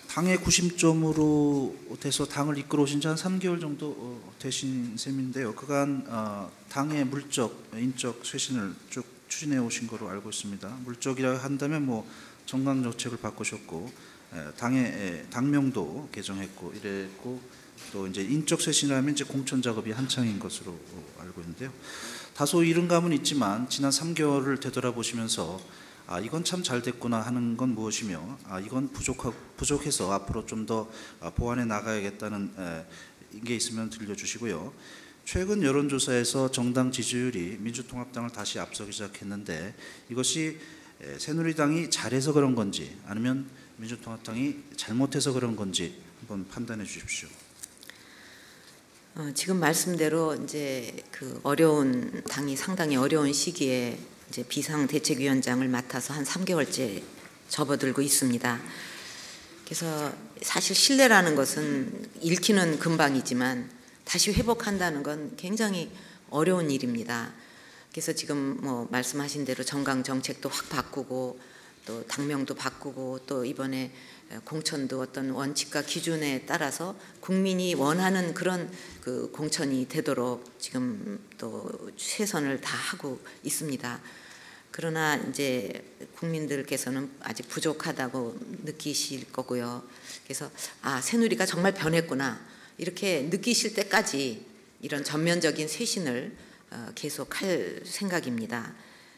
당의 구심점으로 돼서 당을 이끌어 오신 지 한 3개월 정도 되신 셈인데요. 그간 당의 물적, 인적 쇄신을 쭉 추진해 오신 거로 알고 있습니다. 물적이라 한다면 뭐 정강정책을 바꾸셨고 당의 당명도 개정했고 이랬고 또 이제 인적 쇄신하면 이제 공천 작업이 한창인 것으로 알고 있는데요. 다소 이른 감은 있지만 지난 3개월을 되돌아보시면서 이건 참 잘 됐구나 하는 건 무엇이며 이건 부족해서 앞으로 좀 더 보완해 나가야겠다는 게 있으면 들려주시고요. 최근 여론조사에서 정당 지지율이 민주통합당을 다시 앞서기 시작했는데 이것이 새누리당이 잘해서 그런 건지 아니면 민주통합당이 잘못해서 그런 건지 한번 판단해 주십시오. 지금 말씀대로 이제 그 어려운 당이 상당히 어려운 시기에 이제 비상대책위원장을 맡아서 한 3개월째 접어들고 있습니다. 그래서 사실 신뢰라는 것은 잃기는 금방이지만 다시 회복한다는 건 굉장히 어려운 일입니다. 그래서 지금 뭐 말씀하신 대로 정강 정책도 확 바꾸고 또 당명도 바꾸고 또 이번에 공천도 어떤 원칙과 기준에 따라서 국민이 원하는 그런 그 공천이 되도록 지금 또 최선을 다하고 있습니다. 그러나 이제 국민들께서는 아직 부족하다고 느끼실 거고요. 그래서 새누리가 정말 변했구나 이렇게 느끼실 때까지 이런 전면적인 쇄신을 계속할 생각입니다.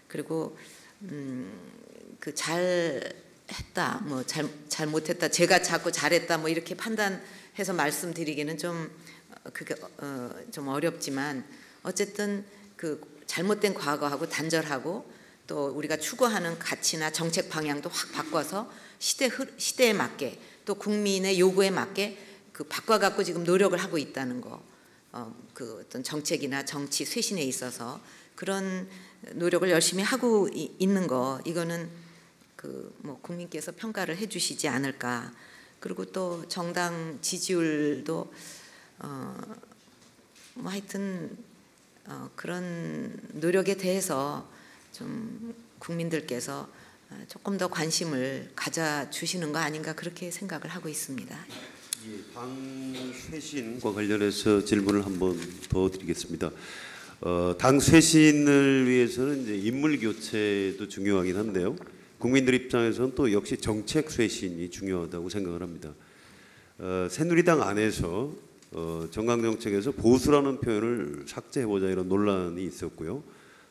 그리고 그 잘했다, 뭐 잘못했다, 제가 자꾸 잘했다, 뭐 이렇게 판단해서 말씀드리기는 좀 그게 좀 어렵지만 어쨌든 그 잘못된 과거하고 단절하고 또 우리가 추구하는 가치나 정책 방향도 확 바꿔서 시대에 맞게 또 국민의 요구에 맞게 그 바꿔갖고 지금 노력을 하고 있다는 거, 그 어떤 정책이나 정치 쇄신에 있어서 그런 노력을 열심히 하고 있는 거, 이거는 그 뭐 국민께서 평가를 해주시지 않을까. 그리고 또 정당 지지율도 뭐 하여튼 그런 노력에 대해서 좀 국민들께서 조금 더 관심을 가져주시는 거 아닌가 그렇게 생각을 하고 있습니다. 예, 당 쇄신과 관련해서 질문을 한번 더 드리겠습니다. 당 쇄신을 위해서는 이제 인물 교체도 중요하긴 한데요. 국민들 입장에서는 또 역시 정책 쇄신이 중요하다고 생각을 합니다. 새누리당 안에서 정강 정책에서 보수라는 표현을 삭제해보자 이런 논란이 있었고요.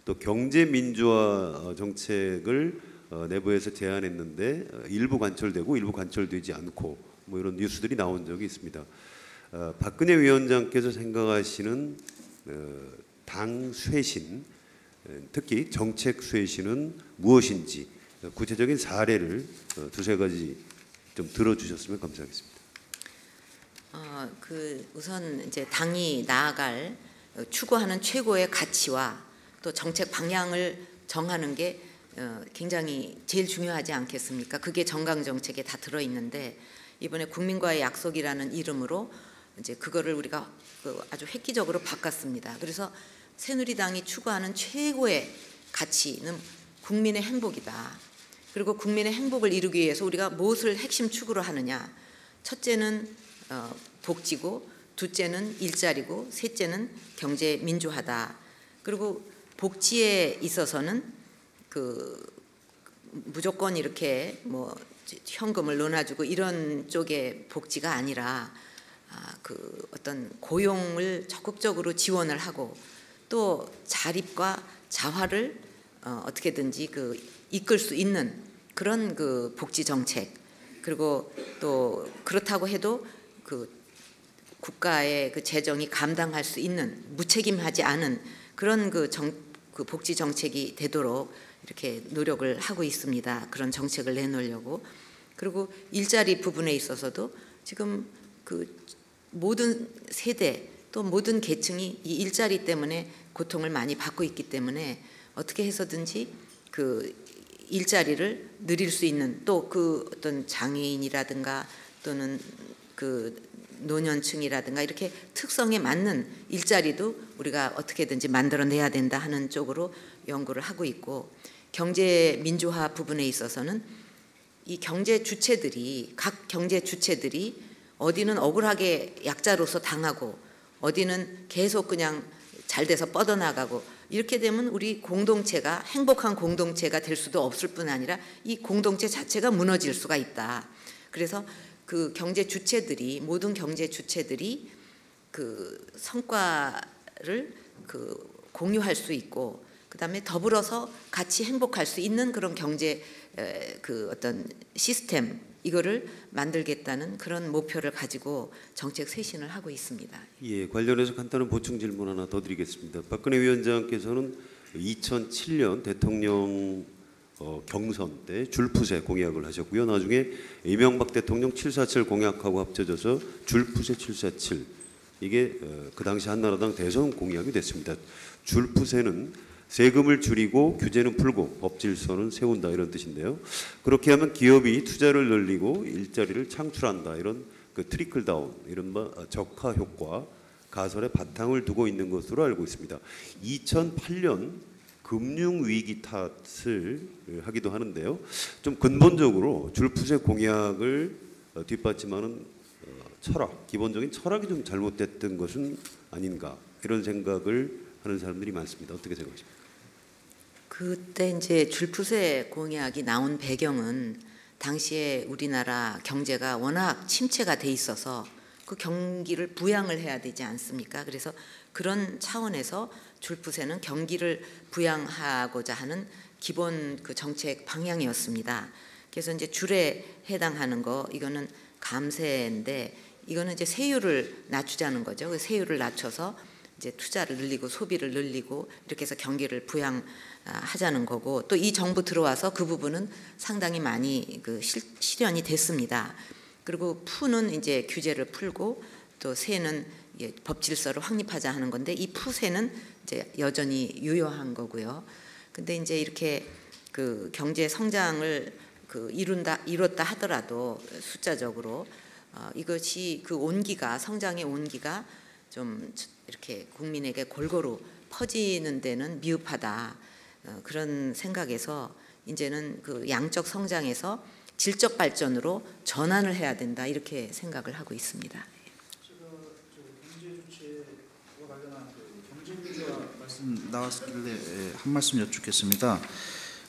또 경제 민주화 정책을 내부에서 제안했는데 일부 관철되고 일부 관철되지 않고 뭐 이런 뉴스들이 나온 적이 있습니다. 박근혜 위원장께서 생각하시는 당 쇄신, 특히 정책 쇄신은 무엇인지 구체적인 사례를 두세 가지 좀 들어주셨으면 감사하겠습니다. 우선 이제 당이 나아갈 추구하는 최고의 가치와 또 정책 방향을 정하는 게 굉장히 제일 중요하지 않겠습니까? 그게 정강 정책에 다 들어 있는데 이번에 국민과의 약속이라는 이름으로 이제 그거를 우리가 아주 획기적으로 바꿨습니다. 그래서 새누리당이 추구하는 최고의 가치는 국민의 행복이다. 그리고 국민의 행복을 이루기 위해서 우리가 무엇을 핵심 축으로 하느냐? 첫째는 복지고, 둘째는 일자리고, 셋째는 경제 민주화다. 그리고 복지에 있어서는 그 무조건 이렇게 뭐 현금을 논아주고 이런 쪽의 복지가 아니라 그 어떤 고용을 적극적으로 지원을 하고 또 자립과 자활을 어떻게든지 그 이끌 수 있는 그런 그 복지 정책, 그리고 또 그렇다고 해도 그 국가의 그 재정이 감당할 수 있는 무책임하지 않은 그런 그 복지 정책이 되도록 이렇게 노력을 하고 있습니다. 그런 정책을 내놓으려고. 그리고 일자리 부분에 있어서도 지금 그 모든 세대 또 모든 계층이 이 일자리 때문에 고통을 많이 받고 있기 때문에 어떻게 해서든지 그 일자리를 누릴 수 있는 또 그 어떤 장애인이라든가 또는 그 노년층이라든가 이렇게 특성에 맞는 일자리도 우리가 어떻게든지 만들어내야 된다 하는 쪽으로 연구를 하고 있고, 경제 민주화 부분에 있어서는 이 경제 주체들이 각 경제 주체들이 어디는 억울하게 약자로서 당하고 어디는 계속 그냥 잘 돼서 뻗어나가고 이렇게 되면 우리 공동체가 행복한 공동체가 될 수도 없을 뿐 아니라 이 공동체 자체가 무너질 수가 있다. 그래서 그 경제 주체들이 모든 경제 주체들이 그 성과를 그 공유할 수 있고 그다음에 더불어서 같이 행복할 수 있는 그런 경제 그 어떤 시스템 이거를 만들겠다는 그런 목표를 가지고 정책 쇄신을 하고 있습니다. 예, 관련해서 간단한 보충 질문 하나 더 드리겠습니다. 박근혜 위원장께서는 2007년 대통령 경선 때 줄푸세 공약을 하셨고요. 나중에 이명박 대통령 747 공약하고 합쳐져서 줄푸세 747 이게 그 당시 한나라당 대선 공약이 됐습니다. 줄푸세는 세금을 줄이고 규제는 풀고 법 질서는 세운다 이런 뜻인데요. 그렇게 하면 기업이 투자를 늘리고 일자리를 창출한다 이런 그 트리클 다운 이른바 적화 효과 가설의 바탕을 두고 있는 것으로 알고 있습니다. 2008년 금융위기 탓을 하기도 하는데요. 좀 근본적으로 줄푸세 공약을 뒷받침하는 철학, 기본적인 철학이 좀 잘못됐던 것은 아닌가 이런 생각을 하는 사람들이 많습니다. 어떻게 생각하십니까? 그때 이제 줄푸세 공약이 나온 배경은 당시에 우리나라 경제가 워낙 침체가 돼 있어서 그 경기를 부양을 해야 되지 않습니까? 그래서 그런 차원에서 줄푸세는 경기를 부양하고자 하는 기본 그 정책 방향이었습니다. 그래서 이제 줄에 해당하는 거 이거는 감세인데 이거는 이제 세율을 낮추자는 거죠. 그 세율을 낮춰서 이제 투자를 늘리고 소비를 늘리고 이렇게 해서 경기를 부양하자는 거고 또 이 정부 들어와서 그 부분은 상당히 많이 그 실현이 됐습니다. 그리고 푸는 이제 규제를 풀고 또 세는 법 질서를 확립하자 하는 건데 이 푸세는 이제 여전히 유효한 거고요. 근데 이제 이렇게 그 경제 성장을 그 이뤘다 하더라도 숫자적으로 이것이 그 온기가 성장의 온기가 좀 이렇게 국민에게 골고루 퍼지는 데는 미흡하다 그런 생각에서 이제는 그 양적 성장에서 질적 발전으로 전환을 해야 된다 이렇게 생각을 하고 있습니다. 제가 경제 주체와 관련한 경제 민주화 말씀 나왔길래 한 말씀 여쭙겠습니다.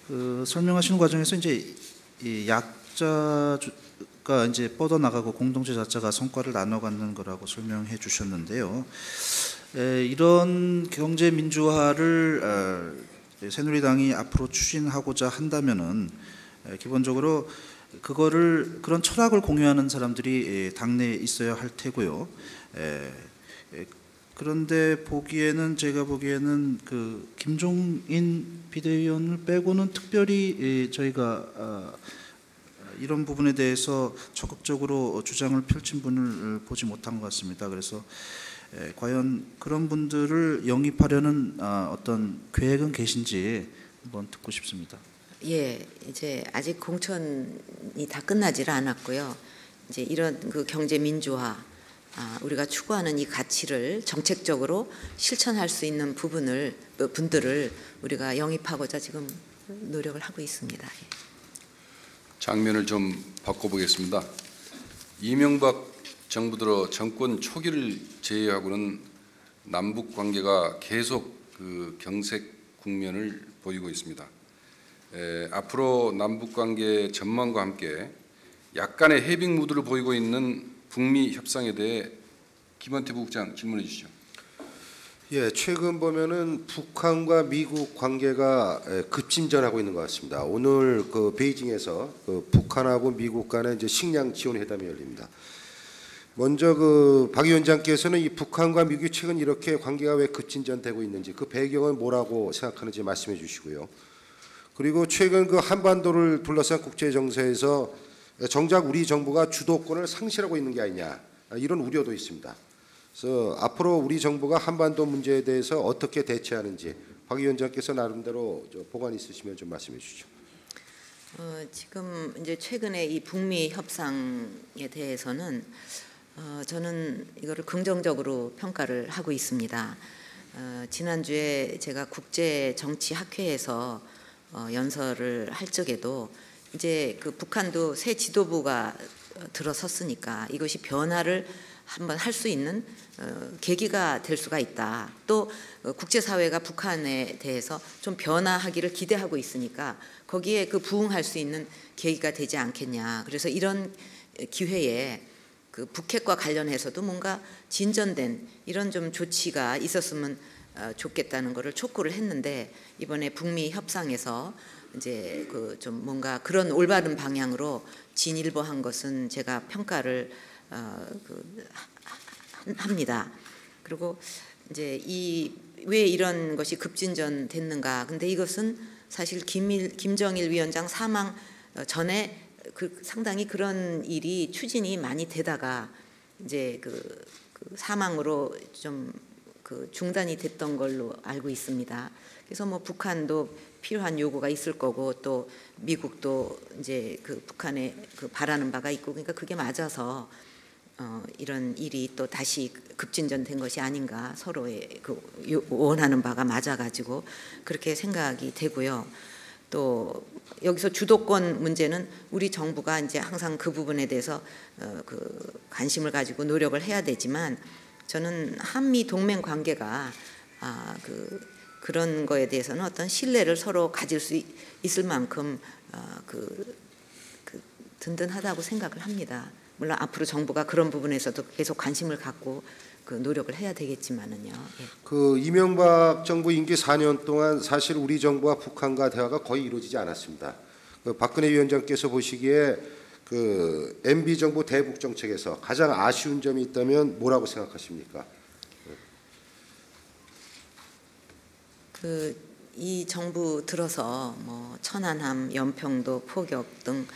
그 설명하시는 과정에서 이제 이 약자가 이제 뻗어 나가고 공동체 자체가 성과를 나눠 갖는 거라고 설명해 주셨는데요. 이런 경제 민주화를 새누리당이 앞으로 추진하고자 한다면은 기본적으로 그런 철학을 공유하는 사람들이 당내에 있어야 할 테고요. 그런데 제가 보기에는 그 김종인 비대위원을 빼고는 특별히 저희가 이런 부분에 대해서 적극적으로 주장을 펼친 분을 보지 못한 것 같습니다. 그래서 과연 그런 분들을 영입하려는 어떤 계획은 계신지 한번 듣고 싶습니다. 예, 이제 아직 공천이 다 끝나지를 않았고요. 이제 이런 그 경제 민주화, 우리가 추구하는 이 가치를 정책적으로 실천할 수 있는 분들을 우리가 영입하고자 지금 노력을 하고 있습니다. 장면을 좀 바꿔보겠습니다. 이명박 정부 들어 정권 초기를 제외하고는 남북 관계가 계속 그 경색 국면을 보이고 있습니다. 앞으로 남북 관계 전망과 함께 약간의 해빙 무드를 보이고 있는 북미 협상에 대해 김원태 부국장 질문해 주시죠. 예, 최근 보면은 북한과 미국 관계가 급진전하고 있는 것 같습니다. 오늘 그 베이징에서 그 북한하고 미국 간의 이제 식량 지원 회담이 열립니다. 먼저 그 박 위원장께서는 이 북한과 미국이 최근 이렇게 관계가 왜 급진전되고 있는지 그 배경은 뭐라고 생각하는지 말씀해 주시고요. 그리고 최근 그 한반도를 둘러싼 국제 정세에서 정작 우리 정부가 주도권을 상실하고 있는 게 아니냐 이런 우려도 있습니다. 그래서 앞으로 우리 정부가 한반도 문제에 대해서 어떻게 대처하는지 박 위원장께서 나름대로 보관 있으시면 좀 말씀해 주시죠. 지금 이제 최근에 이 북미 협상에 대해서는 저는 이거를 긍정적으로 평가를 하고 있습니다. 지난주에 제가 국제정치학회에서 연설을 할 적에도 이제 그 북한도 새 지도부가 들어섰으니까 이것이 변화를 한번 할 수 있는 계기가 될 수가 있다. 또 국제사회가 북한에 대해서 좀 변화하기를 기대하고 있으니까 거기에 그 부응할 수 있는 계기가 되지 않겠냐. 그래서 이런 기회에 그 북핵과 관련해서도 뭔가 진전된 이런 좀 조치가 있었으면 좋겠다는 것을 촉구를 했는데 이번에 북미 협상에서 이제 그 좀 뭔가 그런 올바른 방향으로 진일보한 것은 제가 평가를 합니다. 그리고 이제 왜 이런 것이 급진전 됐는가? 근데 이것은 사실 김정일 위원장 사망 전에 상당히 그런 일이 추진이 많이 되다가 이제 그 사망으로 좀 중단이 됐던 걸로 알고 있습니다. 그래서 뭐 북한도 필요한 요구가 있을 거고 또 미국도 이제 북한에 바라는 바가 있고, 그러니까 그게 맞아서 이런 일이 또 다시 급진전된 것이 아닌가, 서로의 원하는 바가 맞아가지고 그렇게 생각이 되고요. 또 여기서 주도권 문제는 우리 정부가 이제 항상 그 부분에 대해서 관심을 가지고 노력을 해야 되지만, 저는 한미 동맹 관계가 그런 거에 대해서는 어떤 신뢰를 서로 가질 수 있을 만큼 든든하다고 생각을 합니다. 물론 앞으로 정부가 그런 부분에서도 계속 관심을 갖고 노력을 해야 되겠지만은요. 예. 이명박 정부 임기 4년 동안 사실 우리 정부와 북한과 대화가 거의 이루어지지 않았습니다. 박근혜 위원장께서 보시기에 MB 정부 대북 정책에서 가장 아쉬운 점이 있다면 뭐라고 생각하십니까? 이 정부 들어서 뭐 천안함, 연평도, 포격 등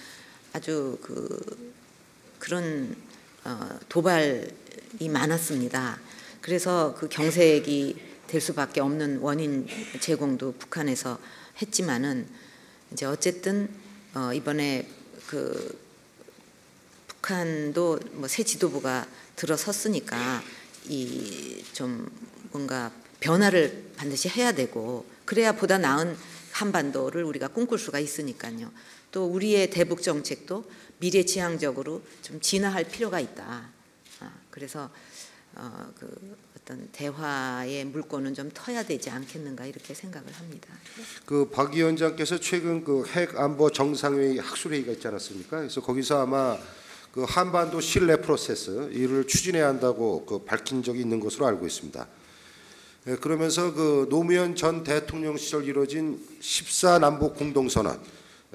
아주 그런 도발이 많았습니다. 그래서 경색이 될 수밖에 없는 원인 제공도 북한에서 했지만은 이제 어쨌든 이번에 북한도 뭐 새 지도부가 들어섰으니까 좀 뭔가 변화를 반드시 해야 되고, 그래야 보다 나은 한반도를 우리가 꿈꿀 수가 있으니까요. 또 우리의 대북 정책도 미래지향적으로 좀 진화할 필요가 있다. 그래서 어떤 대화의 물꼬는 좀 터야 되지 않겠는가, 이렇게 생각을 합니다. 박 위원장께서 최근 핵 안보 정상회의 학술회의가 있지 않았습니까? 그래서 거기서 아마 한반도 신뢰 프로세스 이를 추진해야 한다고 밝힌 적이 있는 것으로 알고 있습니다. 그러면서 노무현 전 대통령 시절 이루어진 14남북 공동선언,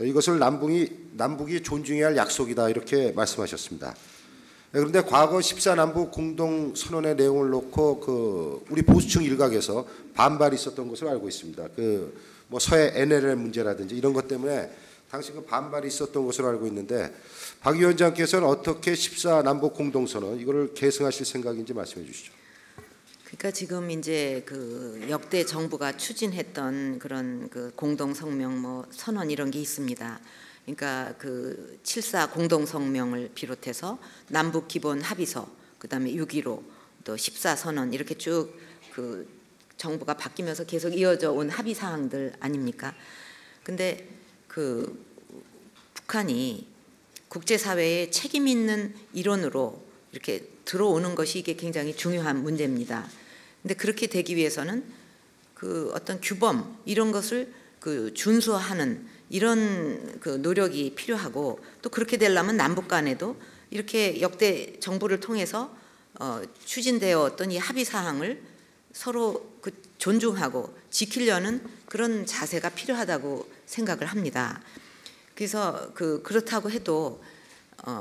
이것을 남북이 존중해야 할 약속이다, 이렇게 말씀하셨습니다. 그런데 과거 14남북 공동선언의 내용을 놓고 우리 보수층 일각에서 반발이 있었던 것으로 알고 있습니다. 뭐 서해 NLL 문제라든지 이런 것 때문에 당시 반발이 있었던 것으로 알고 있는데, 박 위원장께서는 어떻게 14남북 공동선언 이거를 계승하실 생각인지 말씀해 주시죠. 그러니까 지금 이제 역대 정부가 추진했던 그런 공동 성명, 뭐 선언 이런 게 있습니다. 그러니까 7.4 공동 성명을 비롯해서 남북 기본 합의서, 그다음에 6.15, 또 14 선언, 이렇게 쭉 정부가 바뀌면서 계속 이어져 온 합의 사항들 아닙니까? 근데 북한이 국제사회에 책임 있는 일원으로 이렇게 들어오는 것이 이게 굉장히 중요한 문제입니다. 근데 그렇게 되기 위해서는 어떤 규범 이런 것을 준수하는 이런 노력이 필요하고, 또 그렇게 되려면 남북 간에도 이렇게 역대 정부를 통해서 추진되어 왔던 이 합의 사항을 서로 존중하고 지키려는 그런 자세가 필요하다고 생각을 합니다. 그래서 그렇다고 해도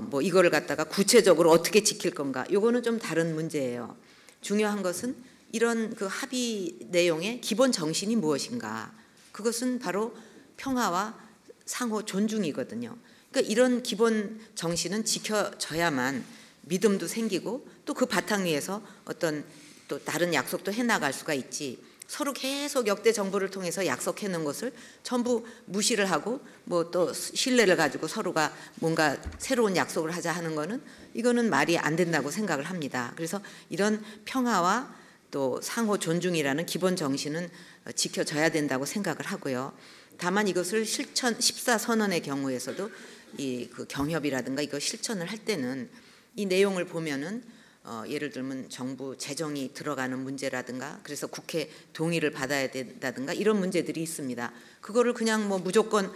뭐 이거를 갖다가 구체적으로 어떻게 지킬 건가, 요거는 좀 다른 문제예요. 중요한 것은 이런 합의 내용의 기본 정신이 무엇인가, 그것은 바로 평화와 상호 존중이거든요. 그러니까 이런 기본 정신은 지켜져야만 믿음도 생기고, 또 그 바탕 위에서 어떤 또 다른 약속도 해나갈 수가 있지, 서로 계속 역대 정부를 통해서 약속해 놓은 것을 전부 무시를 하고 뭐 또 신뢰를 가지고 서로가 뭔가 새로운 약속을 하자 하는 거는, 이거는 말이 안 된다고 생각을 합니다. 그래서 이런 평화와 또 상호 존중이라는 기본 정신은 지켜져야 된다고 생각을 하고요. 다만 이것을 14 선언의 경우에서도 경협이라든가 이거 실천을 할 때는 이 내용을 보면은 예를 들면 정부 재정이 들어가는 문제라든가, 그래서 국회 동의를 받아야 된다든가 이런 문제들이 있습니다. 그거를 그냥 뭐 무조건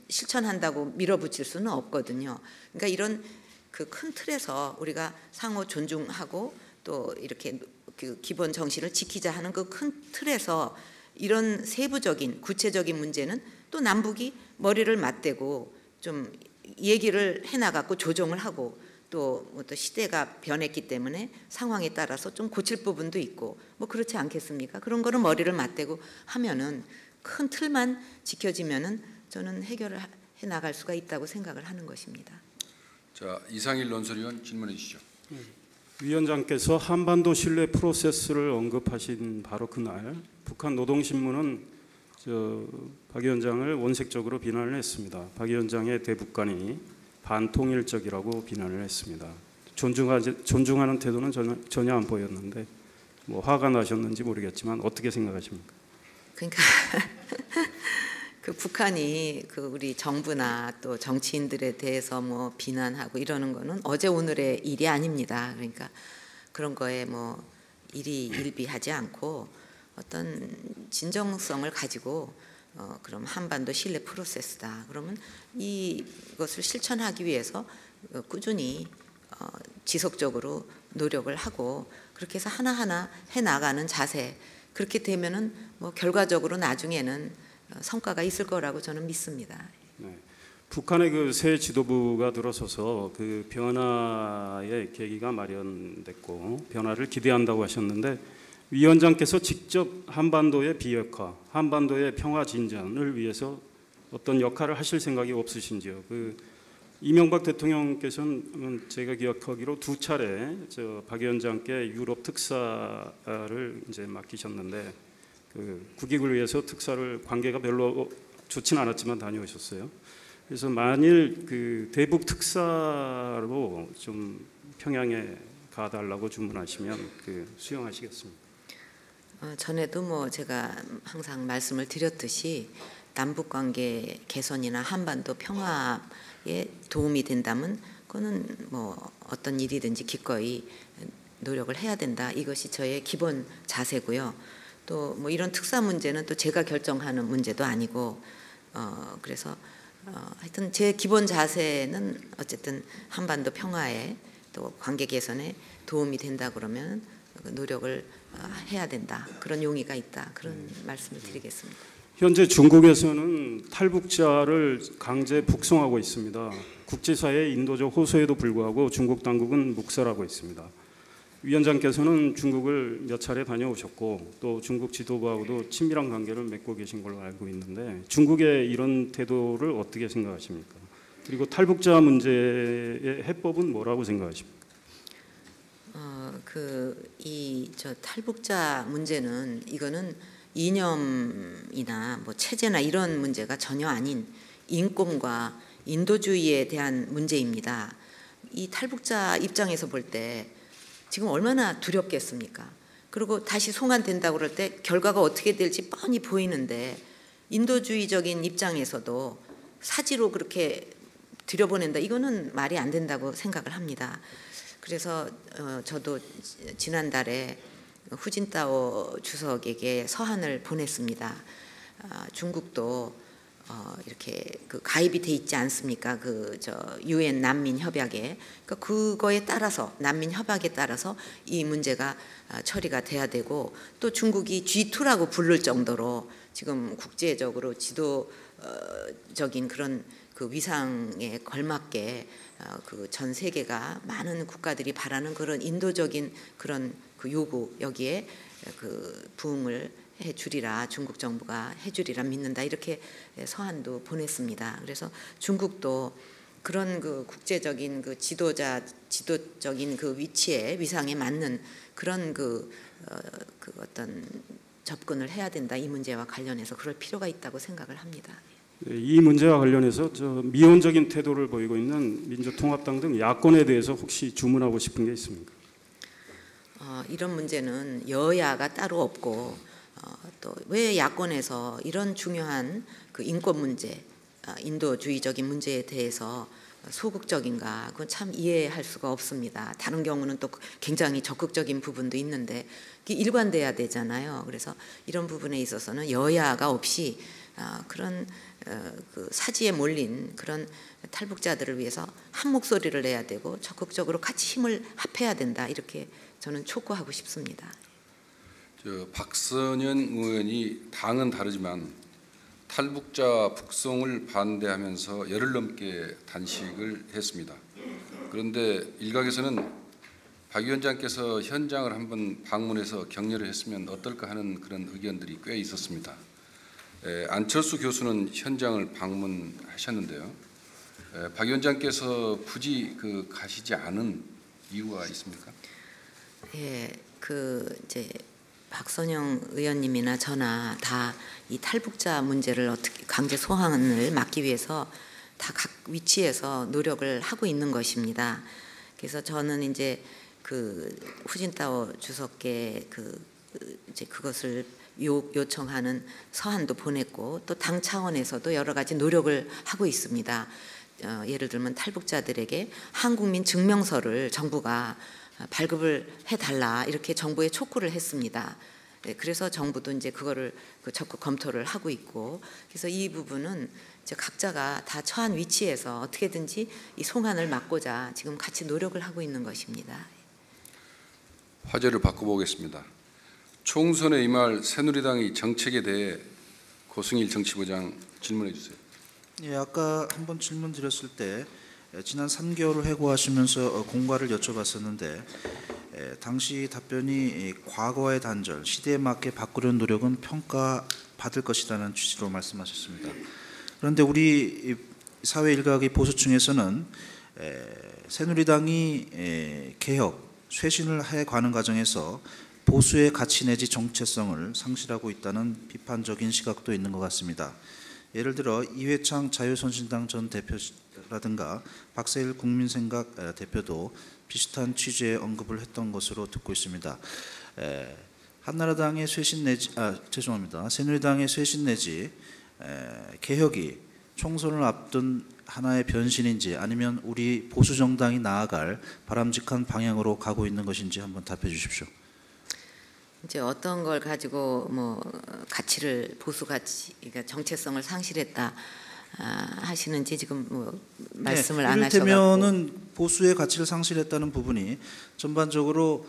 실천한다고 밀어붙일 수는 없거든요. 그러니까 이런 큰 틀에서 우리가 상호 존중하고 또 이렇게 기본 정신을 지키자 하는 큰 틀에서 이런 세부적인 구체적인 문제는 또 남북이 머리를 맞대고 좀 얘기를 해나가고 조정을 하고, 또 시대가 변했기 때문에 상황에 따라서 좀 고칠 부분도 있고 뭐 그렇지 않겠습니까? 그런 거를 머리를 맞대고 하면은 큰 틀만 지켜지면은 저는 해결을 해 나갈 수가 있다고 생각을 하는 것입니다. 자, 이상일 논설위원 질문해 주시죠. 위원장께서 한반도 신뢰 프로세스를 언급하신 바로 그날 북한 노동신문은 박 위원장을 원색적으로 비난을 했습니다. 박 위원장의 대북관이 반통일적이라고 비난을 했습니다. 존중하는 태도는 전혀 안 보였는데 뭐 화가 나셨는지 모르겠지만 어떻게 생각하십니까? 그러니까 그 북한이 그 우리 정부나 또 정치인들에 대해서 뭐 비난하고 이러는 거는 어제 오늘의 일이 아닙니다. 그러니까 그런 거에 뭐 일비하지 않고 어떤 진정성을 가지고 그럼 한반도 신뢰 프로세스다. 그러면 이것을 실천하기 위해서 꾸준히 지속적으로 노력을 하고 그렇게 해서 하나하나 해 나가는 자세. 그렇게 되면은 뭐 결과적으로 나중에는 성과가 있을 거라고 저는 믿습니다. 네. 북한의 그 새 지도부가 들어서서 그 변화의 계기가 마련됐고 변화를 기대한다고 하셨는데 위원장께서 직접 한반도의 비핵화, 한반도의 평화 진전을 위해서 어떤 역할을 하실 생각이 없으신지요? 그 이명박 대통령께서는 제가 기억하기로 2차례 박 위원장께 유럽 특사를 이제 맡기셨는데 그 국익을 위해서 특사를 관계가 별로 좋지는 않았지만 다녀오셨어요. 그래서 만일 그 대북 특사로 좀 평양에 가달라고 주문하시면 그 수용하시겠습니까? 전에도 뭐 제가 항상 말씀을 드렸듯이 남북 관계 개선이나 한반도 평화에 도움이 된다면 그거는 뭐 어떤 일이든지 기꺼이 노력을 해야 된다. 이것이 저의 기본 자세고요. 또 뭐 이런 특사 문제는 또 제가 결정하는 문제도 아니고 그래서 하여튼 제 기본 자세는 어쨌든 한반도 평화에 또 관계 개선에 도움이 된다 그러면 노력을 해야 된다. 그런 용의가 있다. 그런 말씀을 드리겠습니다. 현재 중국에서는 탈북자를 강제 북송하고 있습니다. 국제사회의 인도적 호소에도 불구하고 중국 당국은 묵살하고 있습니다. 위원장께서는 중국을 몇 차례 다녀오셨고 또 중국 지도부하고도 친밀한 관계를 맺고 계신 걸로 알고 있는데 중국의 이런 태도를 어떻게 생각하십니까? 그리고 탈북자 문제의 해법은 뭐라고 생각하십니까? 저 탈북자 문제는 이거는 이념이나 뭐 체제나 이런 문제가 전혀 아닌 인권과 인도주의에 대한 문제입니다. 이 탈북자 입장에서 볼 때 지금 얼마나 두렵겠습니까? 그리고 다시 송환된다고 그럴 때 결과가 어떻게 될지 뻔히 보이는데 인도주의적인 입장에서도 사지로 그렇게 들여보낸다. 이거는 말이 안 된다고 생각을 합니다. 그래서 저도 지난달에 후진타오 주석에게 서한을 보냈습니다. 중국도 이렇게 그 가입이 돼 있지 않습니까? UN 난민 협약에. 그러니까 그거에 따라서 난민 협약에 따라서 이 문제가 처리가 돼야 되고 또 중국이 G2라고 부를 정도로 지금 국제적으로 지도적인 그런 그 위상에 걸맞게 그 전 세계가 많은 국가들이 바라는 그런 인도적인 그런 그 요구 여기에 그 부응을 해주리라 중국 정부가 해주리라 믿는다 이렇게 서한도 보냈습니다. 그래서 중국도 그런 그 국제적인 그 지도적인 그 위치에 위상에 맞는 그런 그 어떤 접근을 해야 된다. 이 문제와 관련해서 그럴 필요가 있다고 생각을 합니다. 이 문제와 관련해서 미온적인 태도를 보이고 있는 민주통합당 등 야권에 대해서 혹시 주문하고 싶은 게 있습니까? 이런 문제는 여야가 따로 없고 또 왜 야권에서 이런 중요한 그 인권 문제, 인도주의적인 문제에 대해서 소극적인가? 그건 참 이해할 수가 없습니다. 다른 경우는 또 굉장히 적극적인 부분도 있는데 일관돼야 되잖아요. 그래서 이런 부분에 있어서는 여야가 없이 그런 그 사지에 몰린 그런 탈북자들을 위해서 한 목소리를 내야 되고 적극적으로 같이 힘을 합해야 된다. 이렇게 저는 촉구하고 싶습니다. 박선현 의원이 당은 다르지만 탈북자 북송을 반대하면서 열흘 넘게 단식을 했습니다. 그런데 일각에서는 박 위원장께서 현장을 한번 방문해서 격려를 했으면 어떨까 하는 그런 의견들이 꽤 있었습니다. 안철수 교수는 현장을 방문하셨는데요. 박 위원장께서 굳이 가시지 않은 이유가 있습니까? 예, 이제 박선영 의원님이나 저나 다 이 탈북자 문제를 어떻게 강제 소환을 막기 위해서 다 각 위치에서 노력을 하고 있는 것입니다. 그래서 저는 이제 후진타오 주석께 이제 그것을 요청하는 서한도 보냈고 또 당 차원에서도 여러 가지 노력을 하고 있습니다. 예를 들면 탈북자들에게 한국민 증명서를 정부가 발급을 해달라 이렇게 정부에 촉구를 했습니다. 네, 그래서 정부도 이제 그거를 적극 검토를 하고 있고, 그래서 이 부분은 이제 각자가 다 처한 위치에서 어떻게든지 이 송환을 막고자 지금 같이 노력을 하고 있는 것입니다. 화제를 바꿔보겠습니다. 총선에 임할 새누리당의 정책에 대해 고승일 정치부장 질문해 주세요. 예, 아까 한번 질문 드렸을 때 지난 3개월을 회고하시면서 공과를 여쭤봤었는데 당시 답변이 과거의 단절, 시대에 맞게 바꾸려는 노력은 평가받을 것이라는 취지로 말씀하셨습니다. 그런데 우리 사회 일각의 보수층에서는 새누리당이 개혁, 쇄신을 해가는 과정에서 보수의 가치 내지 정체성을 상실하고 있다는 비판적인 시각도 있는 것 같습니다. 예를 들어 이회창 자유선진당 전 대표라든가 박세일 국민생각 대표도 비슷한 취지의 언급을 했던 것으로 듣고 있습니다. 한나라당의 쇄신 내지 새누리당의 쇄신 내지 개혁이 총선을 앞둔 하나의 변신인지 아니면 우리 보수 정당이 나아갈 바람직한 방향으로 가고 있는 것인지 한번 답해 주십시오. 이제 어떤 걸 가지고 가치를 보수 가치, 그러니까 정체성을 상실했다 하시는지 지금 말씀을 안 하셔가지고. 이를테면은 보수의 가치를 상실했다는 부분이 전반적으로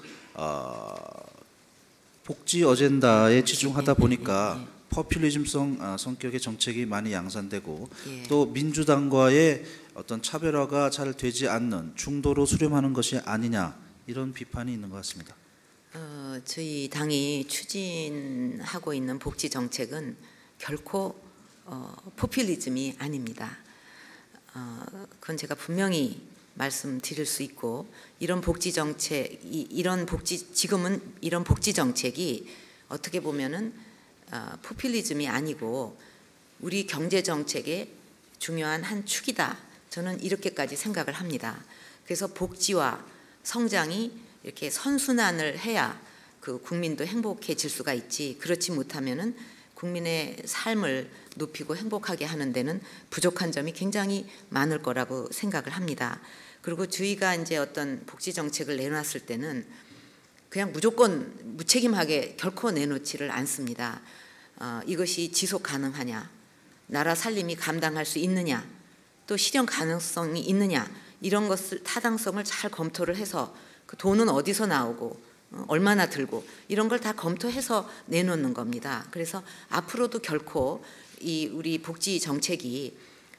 복지 어젠다에 치중하다 보니까 포퓰리즘성 성격의 정책이 많이 양산되고 또 민주당과의 어떤 차별화가 잘 되지 않는 중도로 수렴하는 것이 아니냐 이런 비판이 있는 것 같습니다. 저희 당이 추진하고 있는 복지 정책은 결코 포퓰리즘이 아닙니다. 그건 제가 분명히 말씀드릴 수 있고, 이런 복지 정책, 지금은 이런 복지 정책이 어떻게 보면은 포퓰리즘이 아니고 우리 경제 정책의 중요한 한 축이다. 저는 이렇게까지 생각을 합니다. 그래서 복지와 성장이 이렇게 선순환을 해야 국민도 행복해질 수가 있지, 그렇지 못하면은 국민의 삶을 높이고 행복하게 하는 데는 부족한 점이 굉장히 많을 거라고 생각을 합니다. 그리고 저희가 이제 어떤 복지 정책을 내놨을 때는 그냥 무조건 무책임하게 결코 내놓지를 않습니다. 이것이 지속 가능하냐, 나라 살림이 감당할 수 있느냐, 또 실현 가능성이 있느냐, 이런 것을 타당성을 잘 검토를 해서 그 돈은 어디서 나오고 얼마나 들고 이런 걸 다 검토해서 내놓는 겁니다. 그래서 앞으로도 결코 이 우리 복지 정책이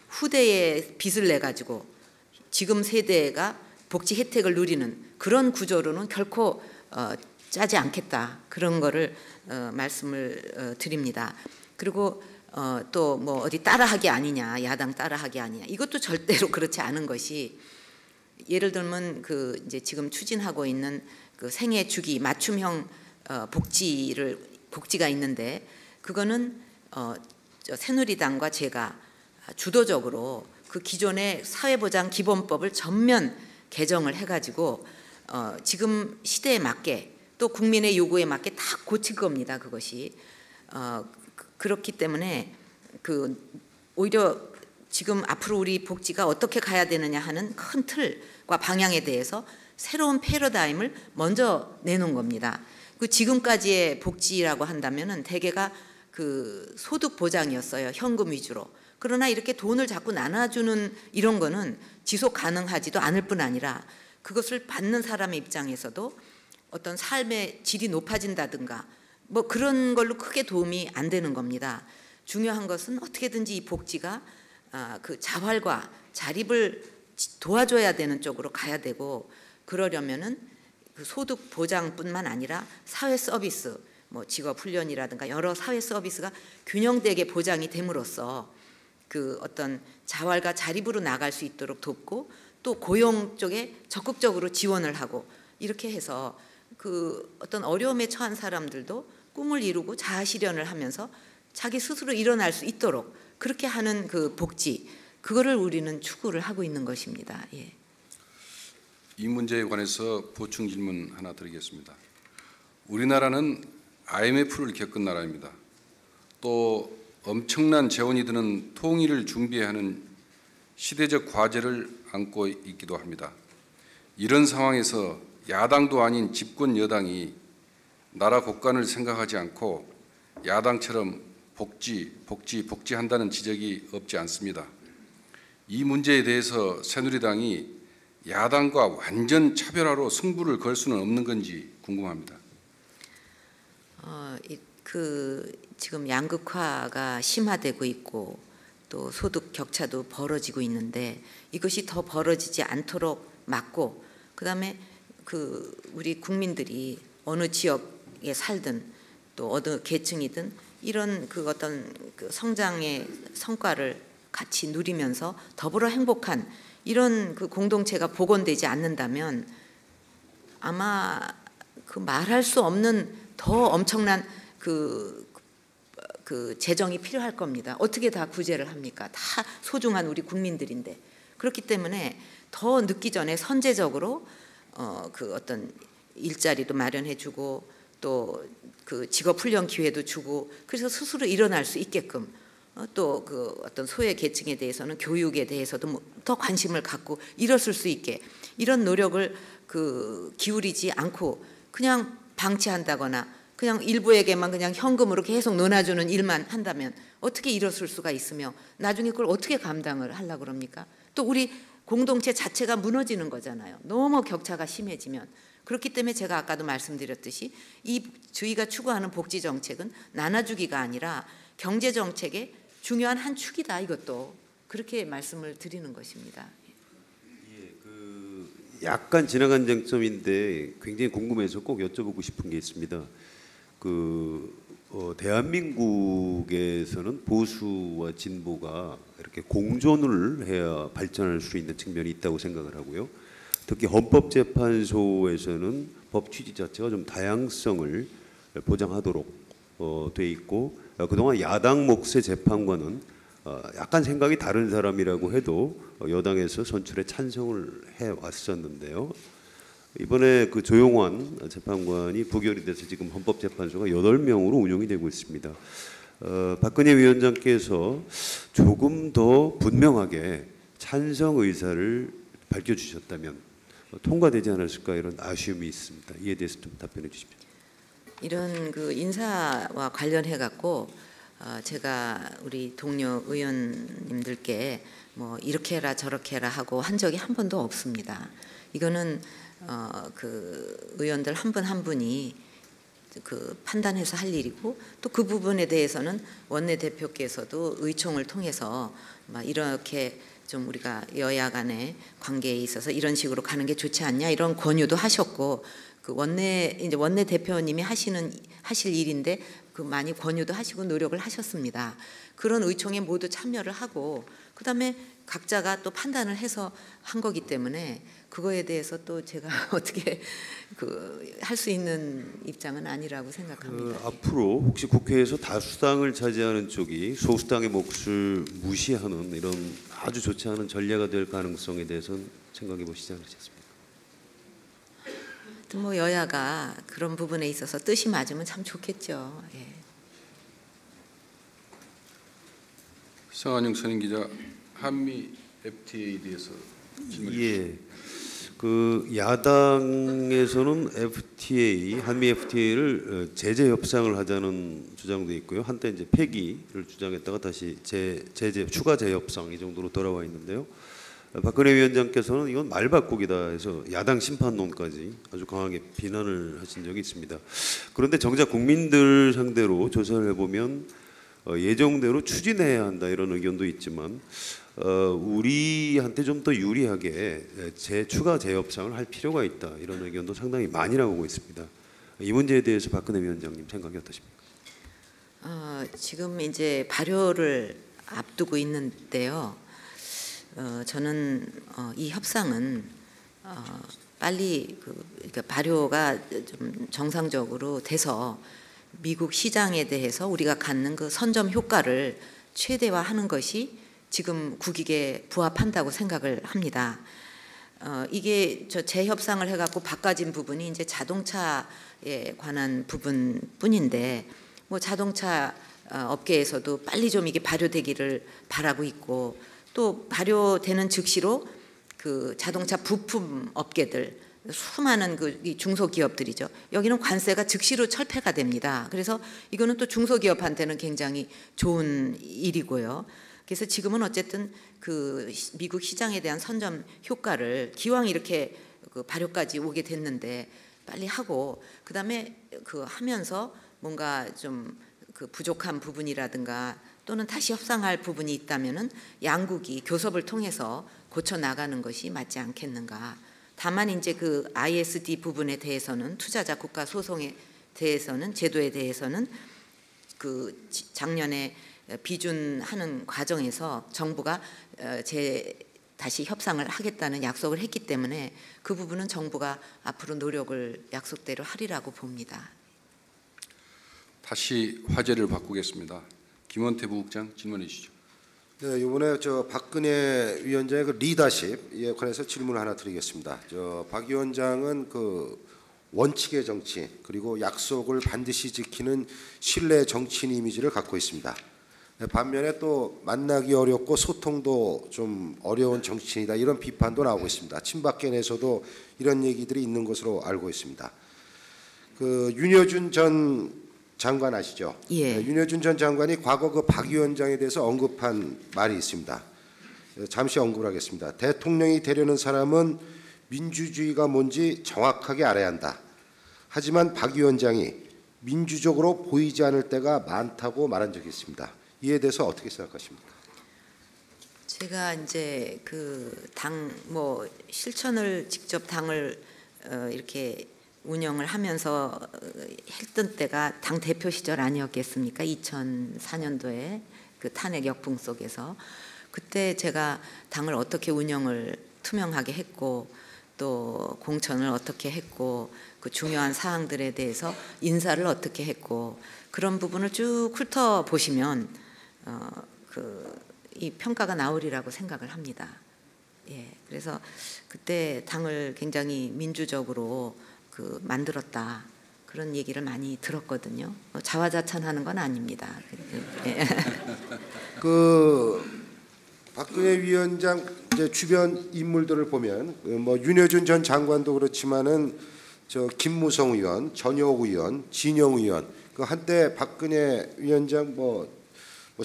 후대에 빚을 내 가지고 지금 세대가 복지 혜택을 누리는 그런 구조로는 결코 짜지 않겠다, 그런 거를 말씀을 드립니다. 그리고 또 어디 따라하기 아니냐, 야당 따라하기 아니냐, 이것도 절대로 그렇지 않은 것이, 예를 들면 이제 지금 추진하고 있는 생애 주기 맞춤형 복지가 있는데, 그거는 새누리당과 제가 주도적으로 그 기존의 사회보장 기본법을 전면 개정을 해가지고 지금 시대에 맞게 또 국민의 요구에 맞게 다 고칠 겁니다. 그것이 그렇기 때문에 오히려 지금 앞으로 우리 복지가 어떻게 가야 되느냐 하는 큰 틀과 방향에 대해서 새로운 패러다임을 먼저 내놓은 겁니다. 지금까지의 복지라고 한다면은 대개가 소득 보장이었어요. 현금 위주로. 그러나 이렇게 돈을 자꾸 나눠주는 이런 거는 지속 가능하지도 않을 뿐 아니라 그것을 받는 사람의 입장에서도 어떤 삶의 질이 높아진다든가 그런 걸로 크게 도움이 안 되는 겁니다. 중요한 것은 어떻게든지 이 복지가 자활과 자립을 도와줘야 되는 쪽으로 가야 되고, 그러려면은 소득 보장뿐만 아니라 사회 서비스, 뭐 직업 훈련이라든가 여러 사회 서비스가 균형되게 보장이 됨으로써 그 어떤 자활과 자립으로 나갈 수 있도록 돕고 또 고용 쪽에 적극적으로 지원을 하고 이렇게 해서 그 어떤 어려움에 처한 사람들도 꿈을 이루고 자아 실현을 하면서 자기 스스로 일어날 수 있도록 그렇게 하는 그 복지, 그거를 우리는 추구를 하고 있는 것입니다. 예. 이 문제에 관해서 보충 질문 하나 드리겠습니다. 우리나라는 IMF를 겪은 나라입니다. 또 엄청난 재원이 드는 통일을 준비해야 하는 시대적 과제를 안고 있기도 합니다. 이런 상황에서 야당도 아닌 집권 여당이 나라 곳간을 생각하지 않고 야당처럼 복지한다는 지적이 없지 않습니다. 이 문제에 대해서 새누리당이 야당과 완전 차별화로 승부를 걸 수는 없는 건지 궁금합니다. 지금 양극화가 심화되고 있고 또 소득 격차도 벌어지고 있는데 이것이 더 벌어지지 않도록 막고 그다음에 우리 국민들이 어느 지역에 살든 또 어느 계층이든 이런 어떤 성장의 성과를 같이 누리면서 더불어 행복한 이런 공동체가 복원되지 않는다면 아마 말할 수 없는 더 엄청난 재정이 필요할 겁니다. 어떻게 다 구제를 합니까? 다 소중한 우리 국민들인데. 그렇기 때문에 더 늦기 전에 선제적으로 어떤 일자리도 마련해주고 또 직업 훈련 기회도 주고 그래서 스스로 일어날 수 있게끔 또 어떤 소외 계층에 대해서는 교육에 대해서도 더 관심을 갖고 일었을 수 있게 이런 노력을 기울이지 않고 그냥 방치한다거나 그냥 일부에게만 그냥 현금으로 계속 논아주는 일만 한다면 어떻게 일었을 수가 있으며 나중에 그걸 어떻게 감당을 하려고 그럽니까? 또 우리 공동체 자체가 무너지는 거잖아요. 너무 격차가 심해지면. 그렇기 때문에 제가 아까도 말씀드렸듯이 저희가 추구하는 복지 정책은 나눠주기가 아니라 경제 정책의 중요한 한 축이다. 이것도 그렇게 말씀을 드리는 것입니다. 약간 지나간 쟁점인데 굉장히 궁금해서 꼭 여쭤보고 싶은 게 있습니다. 대한민국에서는 보수와 진보가 이렇게 공존을 해야 발전할 수 있는 측면이 있다고 생각을 하고요. 특히 헌법재판소에서는 법 취지 자체가 좀 다양성을 보장하도록 돼 있고 그동안 야당 몫의 재판관은 약간 생각이 다른 사람이라고 해도 여당에서 선출에 찬성을 해왔었는데요. 이번에 조용환 재판관이 부결이 돼서 지금 헌법재판소가 8명으로 운영이 되고 있습니다. 박근혜 위원장께서 조금 더 분명하게 찬성 의사를 밝혀주셨다면 통과되지 않았을까 이런 아쉬움이 있습니다. 이에 대해서 좀 답변해 주십시오. 이런 인사와 관련해 갖고 제가 우리 동료 의원님들께 뭐 이렇게 해라 저렇게 해라 하고 한 적이 한 번도 없습니다. 이거는 의원들 한 분 한 분이 판단해서 할 일이고 또 그 부분에 대해서는 원내대표께서도 의총을 통해서 이렇게 좀 우리가 여야 간의 관계에 있어서 이런 식으로 가는 게 좋지 않냐 이런 권유도 하셨고 이제 원내 대표님이 하실 일인데 많이 권유도 하시고 노력을 하셨습니다. 그런 의총에 모두 참여를 하고 그다음에 각자가 또 판단을 해서 한 거기 때문에 그거에 대해서 또 제가 어떻게 할 수 있는 입장은 아니라고 생각합니다. 앞으로 혹시 국회에서 다수당을 차지하는 쪽이 소수당의 몫을 무시하는 이런 아주 좋지 않은 전례가 될 가능성에 대해서는 생각해 보시지 않으셨습니까? 뭐 여야가 그런 부분에 있어서 뜻이 맞으면 참 좋겠죠. 예. 성한영 선임기자, 한미 FTA에 대해서 질문해 주십시오. 야당에서는 한미 FTA를 제재 협상을 하자는 주장도 있고요. 한때 이제 폐기를 주장했다가 다시 추가 재협상 이 정도로 돌아와 있는데요. 박근혜 위원장께서는 이건 말바꾸기다 해서 야당 심판론까지 아주 강하게 비난을 하신 적이 있습니다. 그런데 정작 국민들 상대로 조사를 해보면 예정대로 추진해야 한다 이런 의견도 있지만 우리한테 좀 더 유리하게 추가 재협상을 할 필요가 있다 이런 의견도 상당히 많이 나오고 있습니다. 이 문제에 대해서 박근혜 위원장님 생각이 어떠십니까? 지금 이제 발효를 앞두고 있는데요. 저는 이 협상은 빨리 그러니까 발효가 좀 정상적으로 돼서 미국 시장에 대해서 우리가 갖는 그 선점 효과를 최대화하는 것이 지금 국익에 부합한다고 생각을 합니다. 이게 저 재협상을 해갖고 바꿔진 부분이 이제 자동차에 관한 부분뿐인데 뭐 자동차 업계에서도 빨리 좀 이게 발효되기를 바라고 있고 또 발효되는 즉시로 그 자동차 부품 업계들 수많은 그 중소기업들이죠. 여기는 관세가 즉시로 철폐가 됩니다. 그래서 이거는 또 중소기업한테는 굉장히 좋은 일이고요. 그래서 지금은 어쨌든 그 미국 시장에 대한 선점 효과를 기왕 이렇게 그 발효까지 오게 됐는데 빨리 하고 그다음에 그 하면서 뭔가 좀 그 부족한 부분이라든가 또는 다시 협상할 부분이 있다면은 양국이 교섭을 통해서 고쳐 나가는 것이 맞지 않겠는가. 다만 이제 그 ISD 부분에 대해서는 투자자 국가 소송에 대해서는 제도에 대해서는 그 작년에 비준하는 과정에서 정부가 다시 협상을 하겠다는 약속을 했기 때문에 그 부분은 정부가 앞으로 노력을 약속대로 하리라고 봅니다. 다시 화제를 바꾸겠습니다. 김원태 부국장 질문해 주시죠. 네, 이번에 저 박근혜 위원장의 그 리더십에 관해서 질문을 하나 드리겠습니다. 저 박 위원장은 그 원칙의 정치 그리고 약속을 반드시 지키는 신뢰 정치인 이미지를 갖고 있습니다. 반면에 또 만나기 어렵고 소통도 좀 어려운 정치인이다 이런 비판도 나오고 있습니다. 친박계 내에서도 이런 얘기들이 있는 것으로 알고 있습니다. 그 윤여준 전 장관 아시죠? 예. 윤여준 전 장관이 과거 그 박 위원장에 대해서 언급한 말이 있습니다. 잠시 언급을 하겠습니다. 대통령이 되려는 사람은 민주주의가 뭔지 정확하게 알아야 한다. 하지만 박 위원장이 민주적으로 보이지 않을 때가 많다고 말한 적이 있습니다. 이에 대해서 어떻게 생각하십니까? 제가 이제 그 당 뭐 실천을 직접 당을 이렇게 운영을 하면서 했던 때가 당 대표 시절 아니었겠습니까? 2004년도에 그 탄핵 역풍 속에서 그때 제가 당을 어떻게 운영을 투명하게 했고 또 공천을 어떻게 했고 그 중요한 사항들에 대해서 인사를 어떻게 했고 그런 부분을 쭉 훑어 보시면 이 평가가 나오리라고 생각을 합니다. 예, 그래서 그때 당을 굉장히 민주적으로 그 만들었다 그런 얘기를 많이 들었거든요. 자화자찬하는 건 아닙니다. 예. 그 박근혜 위원장 이제 주변 인물들을 보면 뭐 윤여준 전 장관도 그렇지만은 저 김무성 의원, 전효 의원, 진영 의원 그 한때 박근혜 위원장 뭐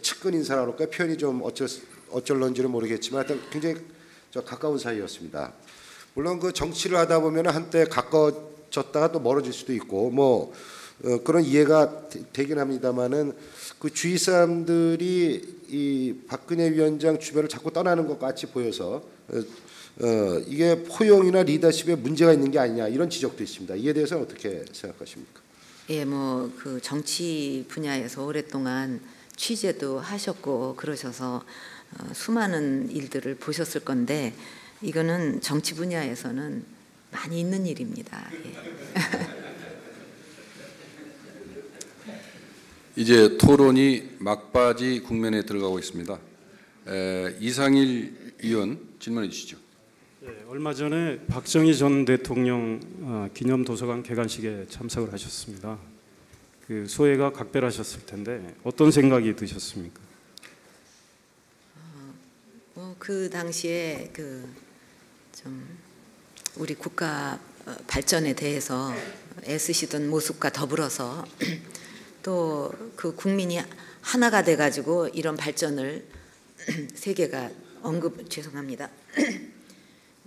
측근 인사라 그럴까 표현이 좀 어쩔런지는 모르겠지만 하여튼 굉장히 저 가까운 사이였습니다. 물론 그 정치를 하다 보면 한때 가까워졌다가 또 멀어질 수도 있고 뭐 그런 이해가 되긴 합니다만은 그 주위 사람들이 이 박근혜 위원장 주변을 자꾸 떠나는 것 같이 보여서 이게 포용이나 리더십에 문제가 있는 게 아니냐 이런 지적도 있습니다. 이에 대해서는 어떻게 생각하십니까? 예, 뭐 그 정치 분야에서 오랫동안 취재도 하셨고 그러셔서 수많은 일들을 보셨을 건데 이거는 정치 분야에서는 많이 있는 일입니다. 예. 이제 토론이 막바지 국면에 들어가고 있습니다. 이상일 의원 질문해 주시죠. 예, 얼마 전에 박정희 전 대통령 기념 도서관 개관식에 참석을 하셨습니다. 그 소회가 각별하셨을 텐데 어떤 생각이 드셨습니까? 그 당시에 그 좀 우리 국가 발전에 대해서 애쓰시던 모습과 더불어서 또 그 국민이 하나가 돼가지고 이런 발전을 세계가 죄송합니다.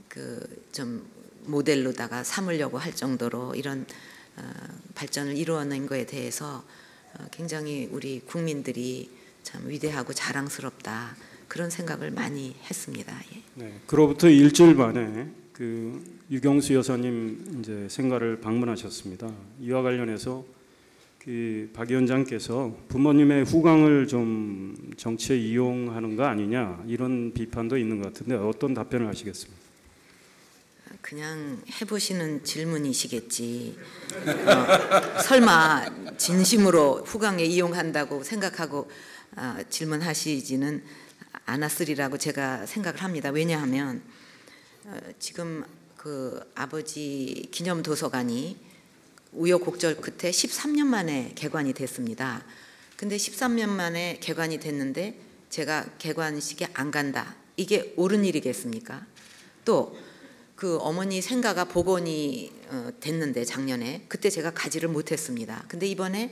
그 좀 모델로다가 삼으려고 할 정도로 이런 발전을 이루어낸 거에 대해서 굉장히 우리 국민들이 참 위대하고 자랑스럽다 그런 생각을 많이 했습니다. 예. 네, 그로부터 일주일 만에 그 유경수 여사님 이제 생가를 방문하셨습니다. 이와 관련해서 그 박 위원장께서 부모님의 후광을 좀 정치에 이용하는 거 아니냐 이런 비판도 있는 것 같은데 어떤 답변을 하시겠습니까? 그냥 해보시는 질문이시겠지. 설마 진심으로 후광에 이용한다고 생각하고 질문하시지는 않았으리라고 제가 생각을 합니다. 왜냐하면 지금 그 아버지 기념도서관이 우여곡절 끝에 13년 만에 개관이 됐습니다. 근데 13년 만에 개관이 됐는데 제가 개관식에 안 간다. 이게 옳은 일이겠습니까? 또 그 어머니 생가가 복원이 됐는데 작년에 그때 제가 가지를 못했습니다. 근데 이번에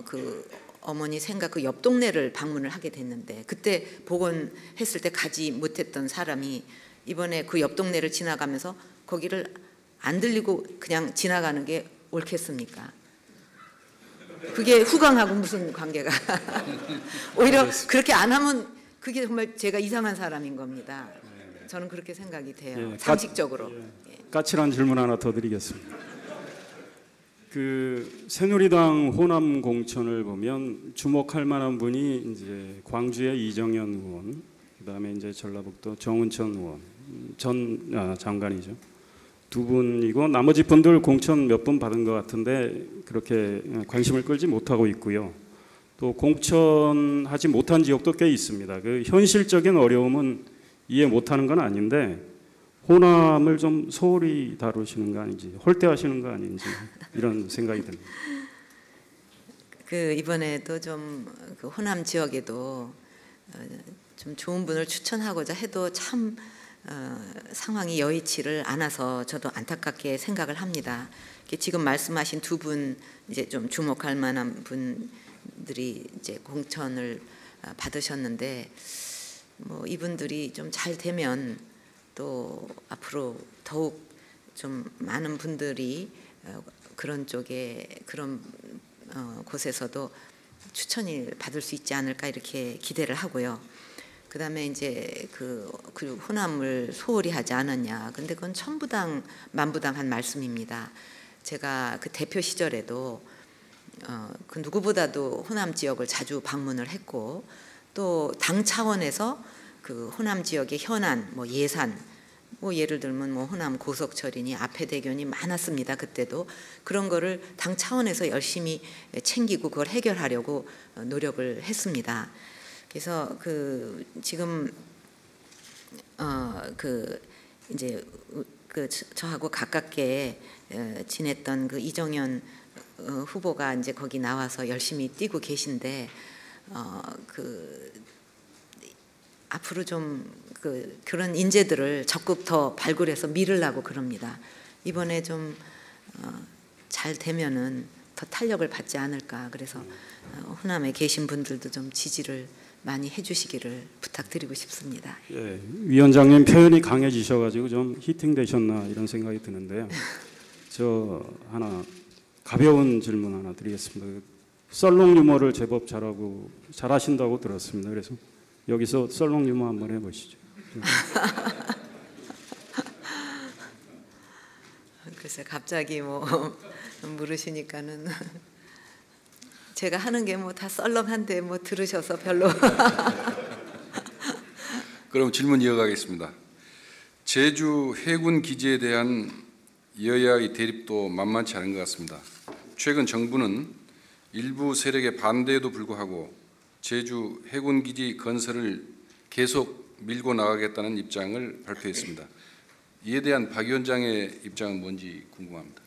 그 어머니 생가 그 옆 동네를 방문을 하게 됐는데 그때 복원했을 때 가지 못했던 사람이 이번에 그 옆 동네를 지나가면서 거기를 안 들리고 그냥 지나가는 게 옳겠습니까? 그게 후광하고 무슨 관계가? 오히려 그렇게 안 하면 그게 정말 제가 이상한 사람인 겁니다. 저는 그렇게 생각이 돼요. 상식적으로. 까칠한 질문 하나 더 드리겠습니다. 그 새누리당 호남 공천을 보면 주목할 만한 분이 이제 광주의 이정현 의원, 그다음에 이제 전라북도 정운천 의원, 전 장관이죠. 두 분이고 나머지 분들 공천 몇 분 받은 것 같은데 그렇게 관심을 끌지 못하고 있고요. 또 공천하지 못한 지역도 꽤 있습니다. 그 현실적인 어려움은 이해 못하는 건 아닌데 호남을 좀 소홀히 다루시는 거 아닌지, 홀대하시는 거 아닌지 이런 생각이 듭니다. 그 이번에도 좀 그 호남 지역에도 좀 좋은 분을 추천하고자 해도 참 상황이 여의치를 않아서 저도 안타깝게 생각을 합니다. 지금 말씀하신 두 분 이제 좀 주목할 만한 분들이 이제 공천을 받으셨는데 뭐 이분들이 좀 잘 되면 또 앞으로 더욱 좀 많은 분들이 그런 쪽에 그런 곳에서도 추천을 받을 수 있지 않을까 이렇게 기대를 하고요. 그다음에 이제 그 호남을 소홀히 하지 않았냐. 근데 그건 천부당 만부당한 말씀입니다. 제가 그 대표 시절에도 그 누구보다도 호남 지역을 자주 방문을 했고 또 당 차원에서 그 호남 지역의 현안, 뭐 예산, 뭐 예를 들면 뭐 호남 고속철이니 앞해대교니 많았습니다. 그때도 그런 거를 당 차원에서 열심히 챙기고 그걸 해결하려고 노력을 했습니다. 그래서 그 지금 그 이제 그 저하고 가깝게 지냈던 그 이정현 후보가 이제 거기 나와서 열심히 뛰고 계신데 그 앞으로 좀 그런 인재들을 적극 더 발굴해서 밀으려고 그럽니다. 이번에 좀 잘 되면은 더 탄력을 받지 않을까. 그래서 호남에 계신 분들도 좀 지지를 많이 해주시기를 부탁드리고 싶습니다. 예, 위원장님 표현이 강해지셔가지고 좀 히팅되셨나 이런 생각이 드는데요. 저 하나 가벼운 질문 하나 드리겠습니다. 썰롱 유머를 제법 잘하신다고 들었습니다. 그래서 여기서 썰롱 유머 한번 해보시죠. 글쎄 갑자기 뭐 물으시니까는 제가 하는 게 뭐 다 썰렁한데 뭐 들으셔서 별로. 그럼 질문 이어가겠습니다. 제주 해군 기지에 대한 여야의 대립도 만만치 않은 것 같습니다. 최근 정부는 일부 세력의 반대에도 불구하고 제주 해군 기지 건설을 계속 밀고 나가겠다는 입장을 발표했습니다. 이에 대한 박 위원장의 입장은 뭔지 궁금합니다.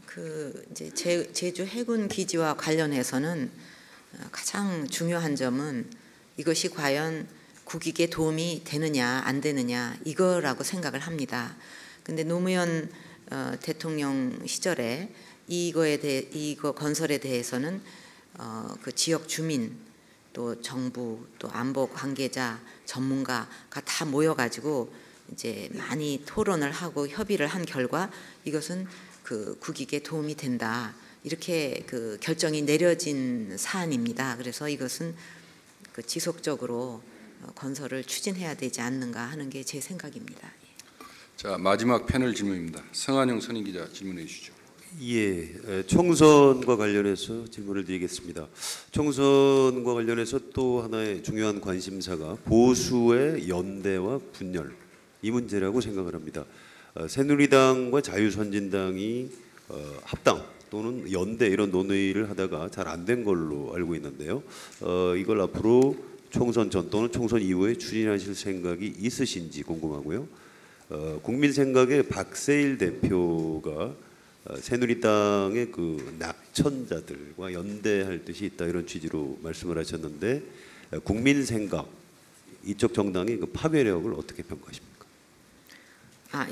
그 이제 제주 해군 기지와 관련해서는 가장 중요한 점은 이것이 과연 국익에 도움이 되느냐 안 되느냐 이거라고 생각을 합니다. 근데 노무현 대통령 시절에 이거 건설에 대해서는 그 지역 주민 또 정부 또 안보 관계자 전문가가 다 모여가지고 이제 많이 토론을 하고 협의를 한 결과 이것은 그 국익에 도움이 된다 이렇게 그 결정이 내려진 사안입니다. 그래서 이것은 그 지속적으로 건설을 추진해야 되지 않는가 하는 게 제 생각입니다. 자, 마지막 패널 질문입니다. 성한영 선임기자 질문해 주시죠. 예, 총선과 관련해서 질문을 드리겠습니다. 총선과 관련해서 또 하나의 중요한 관심사가 보수의 연대와 분열, 이 문제라고 생각을 합니다. 새누리당과 자유선진당이 합당 또는 연대 이런 논의를 하다가 잘 안 된 걸로 알고 있는데요. 이걸 앞으로 총선 전 또는 총선 이후에 추진하실 생각이 있으신지 궁금하고요. 국민 생각에 박세일 대표가 새누리당의 그 낙천자들과 연대할 뜻이 있다 이런 취지로 말씀을 하셨는데 국민 생각 이쪽 정당의 그 파괴력을 어떻게 평가하십니까?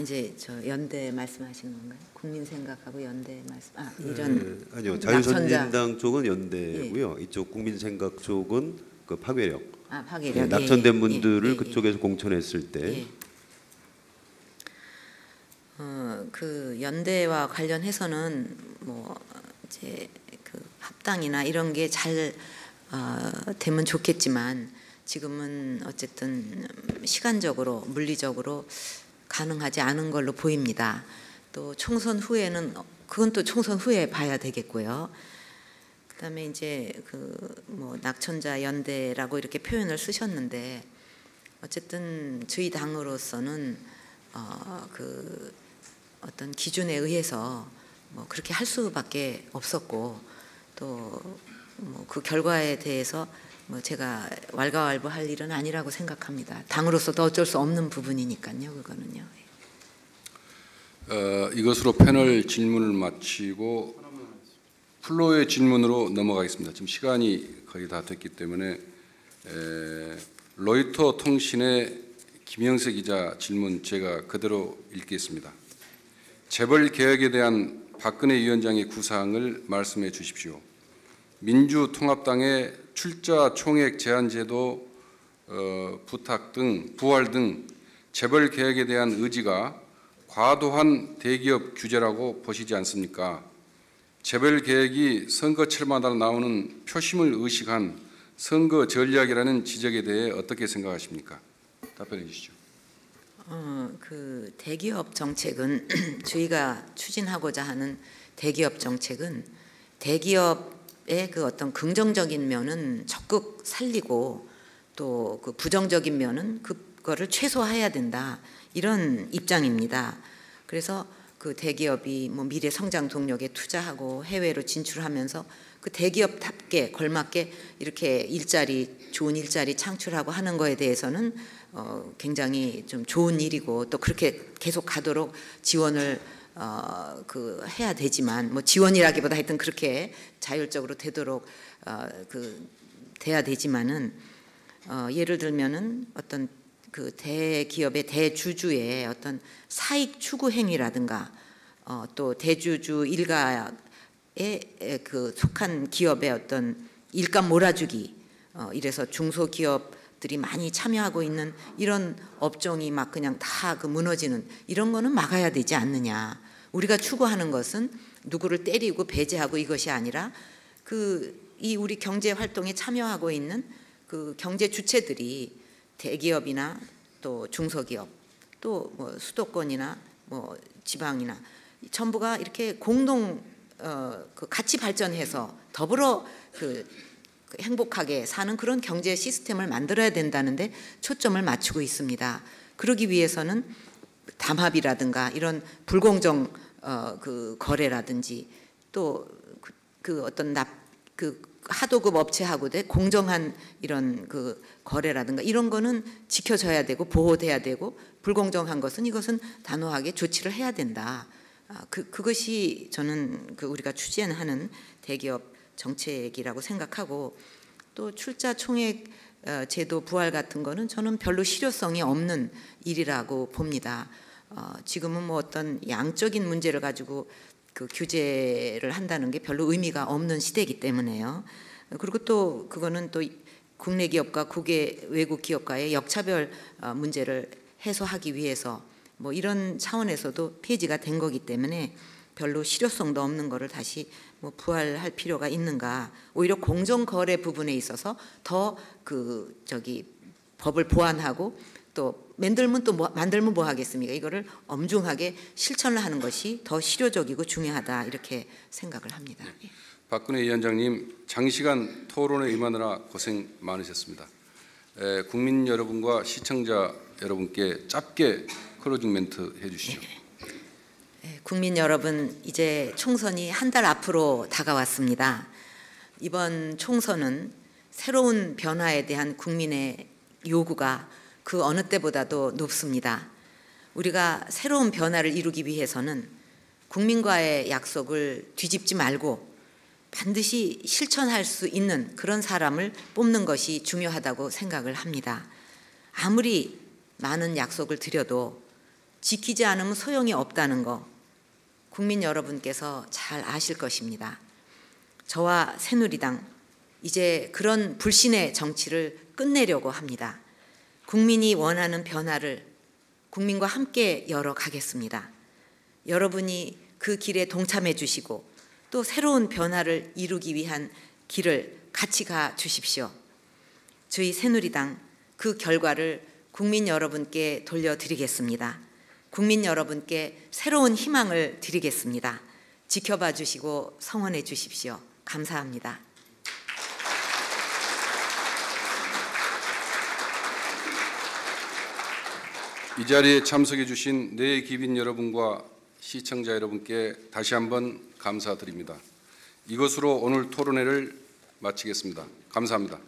이제 저 연대 말씀하시는 건가요? 국민 생각하고 연대 말씀. 이런 아니요, 낙천자. 자유선진당 쪽은 연대고요. 이쪽 국민 생각 쪽은 그 파괴력. 파괴력. 예, 낙천된 예, 분들을 예, 예, 그쪽에서 공천했을 때. 예. 그 연대와 관련해서는 뭐 이제 그 합당이나 이런 게 잘 되면 좋겠지만 지금은 어쨌든 시간적으로 물리적으로 가능하지 않은 걸로 보입니다. 또 총선 후에는 그건 또 총선 후에 봐야 되겠고요. 그다음에 이제 그 뭐 낙천자 연대라고 이렇게 표현을 쓰셨는데 어쨌든 저희 당으로서는 그 어떤 기준에 의해서 뭐 그렇게 할 수밖에 없었고 또 뭐 그 결과에 대해서 뭐 제가 왈가왈부할 일은 아니라고 생각합니다. 당으로서도 어쩔 수 없는 부분이니까요. 그거는요. 이것으로 패널 질문을 마치고 플로의 질문으로 넘어가겠습니다. 지금 시간이 거의 다 됐기 때문에 로이터 통신의 김영세 기자 질문 제가 그대로 읽겠습니다. 재벌 개혁에 대한 박근혜 위원장의 구상을 말씀해 주십시오. 민주통합당의 출자 총액 제한 제도 부활 등 재벌 개혁에 대한 의지가 과도한 대기업 규제라고 보시지 않습니까? 재벌 개혁이 선거철마다 나오는 표심을 의식한 선거 전략이라는 지적에 대해 어떻게 생각하십니까? 답변해 주시죠. 그 대기업 정책은 저희가 추진하고자 하는 대기업 정책은 대기업의 그 어떤 긍정적인 면은 적극 살리고 또 그 부정적인 면은 그거를 최소화해야 된다 이런 입장입니다. 그래서 그 대기업이 뭐 미래 성장 동력에 투자하고 해외로 진출하면서 그 대기업답게 걸맞게 이렇게 좋은 일자리 창출하고 하는 거에 대해서는 굉장히 좀 좋은 일이고 또 그렇게 계속 가도록 지원을 그 해야 되지만 뭐 지원이라기보다 하여튼 그렇게 자율적으로 되도록 돼야 되지만은 예를 들면은 어떤 그 대기업의 대주주의 어떤 사익 추구 행위라든가 또 대주주 일가에 그 속한 기업의 어떤 일감 몰아주기 이래서 중소기업들이 많이 참여하고 있는 이런 업종이 막 그냥 다 그 무너지는 이런 거는 막아야 되지 않느냐. 우리가 추구하는 것은 누구를 때리고 배제하고 이것이 아니라 이 우리 경제 활동에 참여하고 있는 그 경제 주체들이 대기업이나 또 중소기업 또 뭐 수도권이나 뭐 지방이나 전부가 이렇게 공동 그 같이 발전해서 더불어 그 행복하게 사는 그런 경제 시스템을 만들어야 된다는데 초점을 맞추고 있습니다. 그러기 위해서는 담합이라든가 이런 불공정 그 거래라든지 또 그 어떤 그 하도급 업체하고도 공정한 이런 그 거래라든가 이런 거는 지켜져야 되고 보호돼야 되고 불공정한 것은 이것은 단호하게 조치를 해야 된다. 그것이 저는 그 우리가 추진하는 대기업 정책이라고 생각하고 또 출자 총액 제도 부활 같은 거는 저는 별로 실효성이 없는 일이라고 봅니다. 지금은 뭐 어떤 양적인 문제를 가지고 그 규제를 한다는 게 별로 의미가 없는 시대이기 때문에요. 그리고 또 그거는 또 국내 기업과 외국 기업과의 역차별 문제를 해소하기 위해서 뭐 이런 차원에서도 폐지가 된 거기 때문에 별로 실효성도 없는 거를 다시 뭐 부활할 필요가 있는가. 오히려 공정거래 부분에 있어서 더 법을 보완하고 또 만들면 만들면 뭐 하겠습니까? 이거를 엄중하게 실천을 하는 것이 더 실효적이고 중요하다 이렇게 생각을 합니다. 예. 박근혜 위원장님, 장시간 토론에 임하느라 고생 많으셨습니다. 국민 여러분과 시청자 여러분께 짧게 클로징 멘트 해주시죠. 국민 여러분, 이제 총선이 한 달 앞으로 다가왔습니다. 이번 총선은 새로운 변화에 대한 국민의 요구가 그 어느 때보다도 높습니다. 우리가 새로운 변화를 이루기 위해서는 국민과의 약속을 뒤집지 말고 반드시 실천할 수 있는 그런 사람을 뽑는 것이 중요하다고 생각을 합니다. 아무리 많은 약속을 드려도 지키지 않으면 소용이 없다는 거 국민 여러분께서 잘 아실 것입니다. 저와 새누리당 이제 그런 불신의 정치를 끝내려고 합니다. 국민이 원하는 변화를 국민과 함께 열어가겠습니다. 여러분이 그 길에 동참해 주시고 또 새로운 변화를 이루기 위한 길을 같이 가 주십시오. 저희 새누리당 그 결과를 국민 여러분께 돌려드리겠습니다. 국민 여러분께 새로운 희망을 드리겠습니다. 지켜봐 주시고 성원해 주십시오. 감사합니다. 이 자리에 참석해 주신 내 기빈 여러분과 시청자 여러분께 다시 한번 감사드립니다. 이것으로 오늘 토론회를 마치겠습니다. 감사합니다.